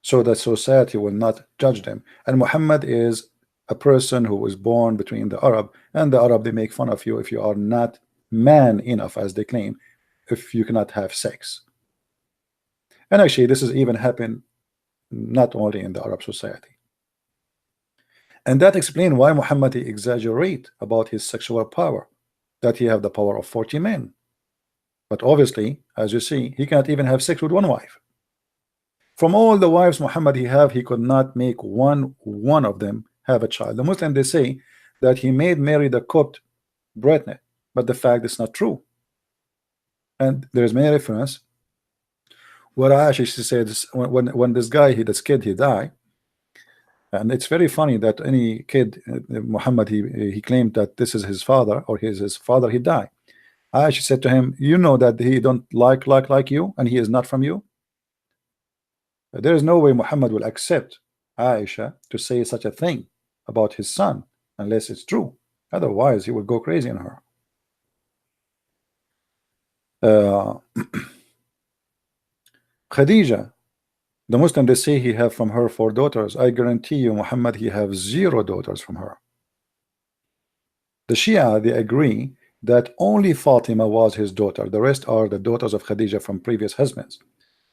so that society will not judge them. And Muhammad is a person who was born between the Arab, and the Arab, they make fun of you if you are not man enough, as they claim, if you cannot have sex. And actually this is even happened not only in the Arab society. And that explains why Muhammad exaggerate about his sexual power, that he have the power of 40 men. But obviously, as you see, he cannot even have sex with one wife. From all the wives Muhammad he could not make one of them have a child. The Muslim, they say that he made Mary the Copt pregnant, but the fact is not true. And there's many reference where Aisha, she said when this guy, this kid, he died. And it's very funny that any kid, Muhammad, he claimed that this is his father, or his father, he died. Aisha said to him, you know that he don't like you and he is not from you. There is no way Muhammad will accept Aisha to say such a thing about his son unless it's true. Otherwise he will go crazy on her. Khadija, the Muslim, they say he have from her 4 daughters. I guarantee you Muhammad he have 0 daughters from her. The Shia, they agree that only Fatima was his daughter, the rest are the daughters of Khadija from previous husbands.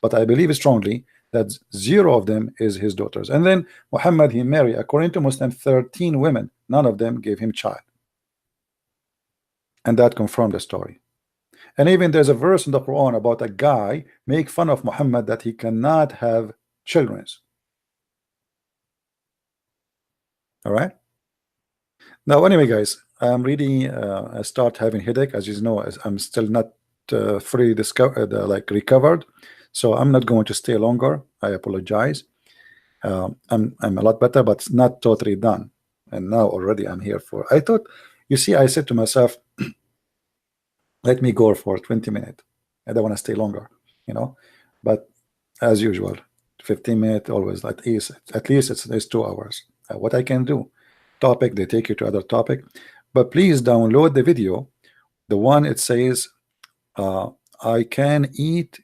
But I believe strongly that 0 of them is his daughters. And then Muhammad he married, according to Muslim, 13 women, none of them gave him child. And that confirmed the story. And even there's a verse in the Quran about a guy make fun of Muhammad that he cannot have children. All right. Now, anyway, guys, I'm really I start having headache, as you know, as I'm still not fully recovered, so I'm not going to stay longer. I apologize. I'm a lot better, but not totally done. And now already I'm here for. I thought, you see, I said to myself, let me go for 20 minutes. I don't want to stay longer, you know. But as usual, 15 minutes always. At least it's 2 hours. What I can do? Topic, they take you to other topic. But please download the video. The one it says, I can eat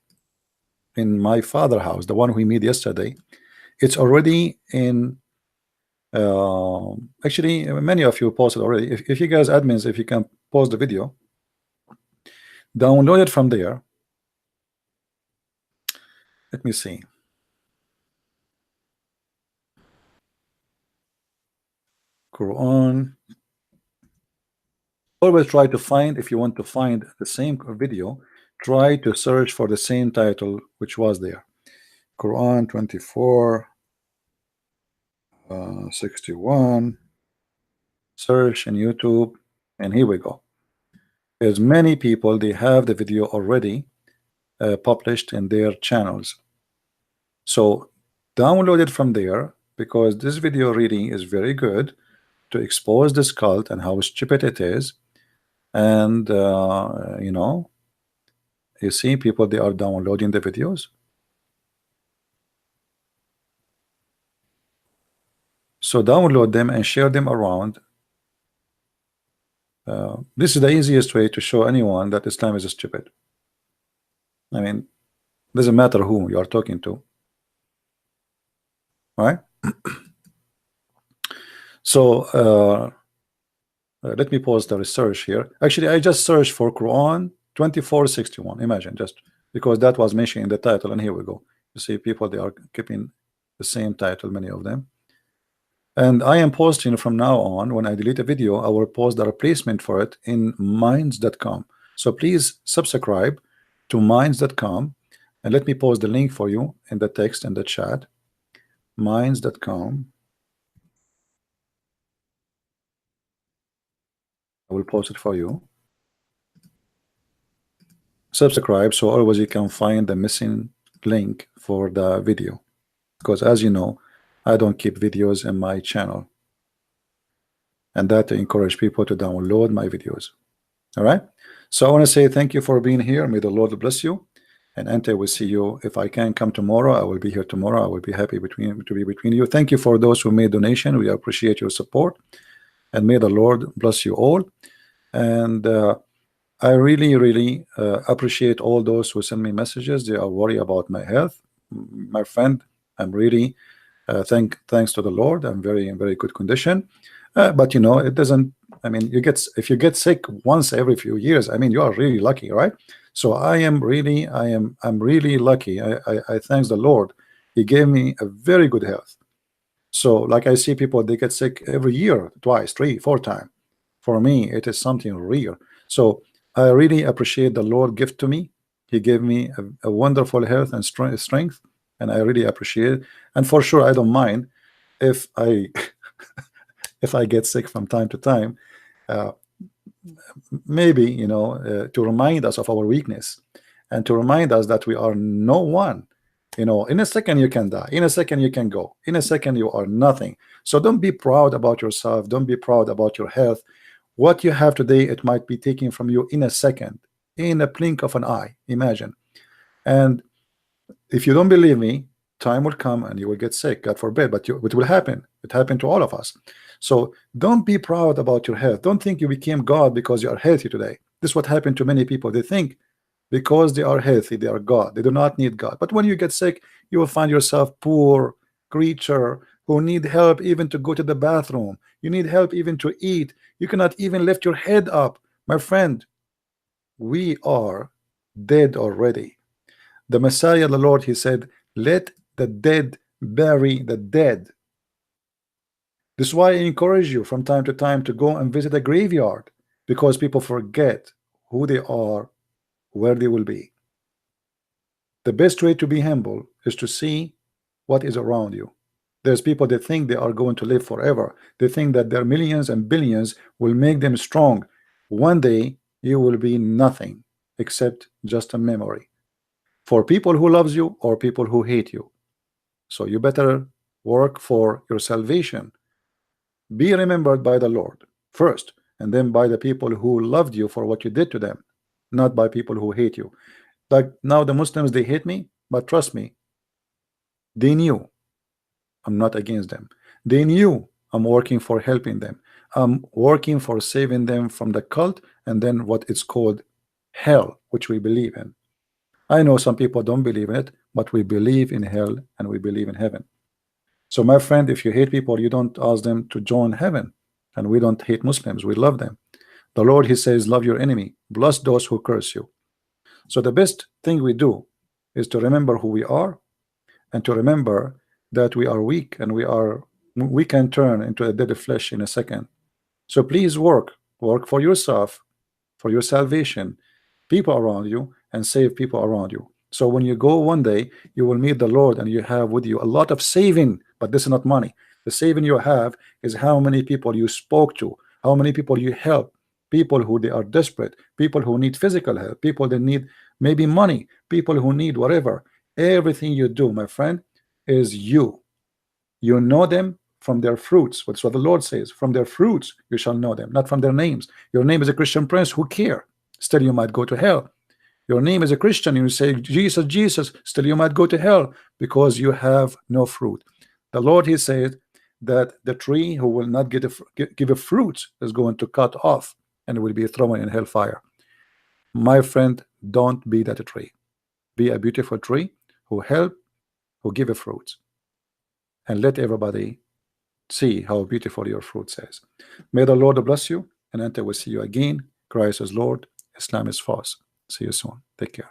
in my father's house. The one we made yesterday. It's already in. Actually, many of you posted already. If you guys admins, if you can pause the video. Download it from there. Let me see. Quran. Always try to find, if you want to find the same video, try to search for the same title which was there. Quran 24. 61. Search in YouTube, and here we go. There's many people, they have the video already published in their channels. So download it from there, because this video reading is very good to expose this cult and how stupid it is. And you know, you see people, they are downloading the videos. So download them and share them around. This is the easiest way to show anyone that Islam is stupid. I mean, doesn't matter who you are talking to, right? So let me pause the research here. Actually, I just searched for Quran 2461. Imagine, just because that was mentioned in the title, and here we go. You see people, they are keeping the same title, many of them. And I am posting from now on, when I delete a video, I will post the replacement for it in minds.com. So please subscribe to minds.com, and let me post the link for you in the text and the chat. Minds.com. I will post it for you. Subscribe so always you can find the missing link for the video, because as you know, I don't keep videos in my channel, and that to encourage people to download my videos. All right, so I want to say thank you for being here. May the Lord bless you, and Ante will see you. If I can come tomorrow, I will be here tomorrow. I will be happy to be between you. Thank you for those who made donation. We appreciate your support, and may the Lord bless you all. And I really appreciate all those who send me messages. They are worried about my health. My friend, I'm really thanks to the Lord, I'm in very good condition. But you know, it doesn't, I mean, if you get sick once every few years, I mean, you are really lucky, right? So I'm really lucky. I thank the Lord. He gave me a very good health. So like I see people, they get sick every year, twice, 3, 4 times. For me, it is something real. So I really appreciate the Lord gift to me. He gave me a wonderful health and strength, and I really appreciate it. And for sure, I don't mind if I if I get sick from time to time. Maybe, you know, to remind us of our weakness, and to remind us that we are no one. You know, in a second you can die, in a second you can go, in a second you are nothing. So don't be proud about yourself. Don't be proud about your health. What you have today, it might be taken from you in a second, in a blink of an eye. Imagine. And if you don't believe me, time will come and you will get sick, God forbid, but it will happen. It happened to all of us. So don't be proud about your health. Don't think you became God because you are healthy today. This is what happened to many people. They think because they are healthy, they are God. They do not need God. But when you get sick, you will find yourself poor creature who need help even to go to the bathroom. You need help even to eat. You cannot even lift your head up. My friend, we are dead already. The Messiah, the Lord, he said, let the dead bury the dead. This is why I encourage you from time to time to go and visit a graveyard, because people forget who they are, where they will be. The best way to be humble is to see what is around you. There's people that think they are going to live forever. They think that their millions and billions will make them strong. One day you will be nothing except just a memory for people who loves you or people who hate you. So you better work for your salvation. Be remembered by the Lord first, and then by the people who loved you for what you did to them, not by people who hate you. Like now the Muslims, they hate me, but trust me, they knew I'm not against them. They knew I'm working for helping them. I'm working for saving them from the cult and then what it's called hell, which we believe in. I know some people don't believe in it, but we believe in hell and we believe in heaven. So my friend, if you hate people, you don't ask them to join heaven. And we don't hate Muslims, we love them. The Lord, he says, love your enemy, bless those who curse you. So the best thing we do is to remember who we are, and to remember that we are weak, and we can turn into a dead flesh in a second. So please work for yourself, for your salvation, people around you, and save people around you. So when you go one day, you will meet the Lord, and you have with you a lot of saving, but this is not money. The saving you have is how many people you spoke to, how many people you help, people who they are desperate, people who need physical help, people that need maybe money, people who need whatever. Everything you do, my friend, is you. You know them from their fruits. That's what the Lord says. From their fruits you shall know them, not from their names. Your name is a Christian prince, who care? Still you might go to hell. Your name is a Christian, and you say Jesus, Jesus, still you might go to hell because you have no fruit. The Lord, he said that the tree who will not give a fruit is going to cut off and will be thrown in hellfire. My friend, don't be that tree. Be a beautiful tree who help, who give a fruit, and let everybody see how beautiful your fruit is. May the Lord bless you, and until we see you again, Christ is Lord, Islam is false. See you soon. Take care.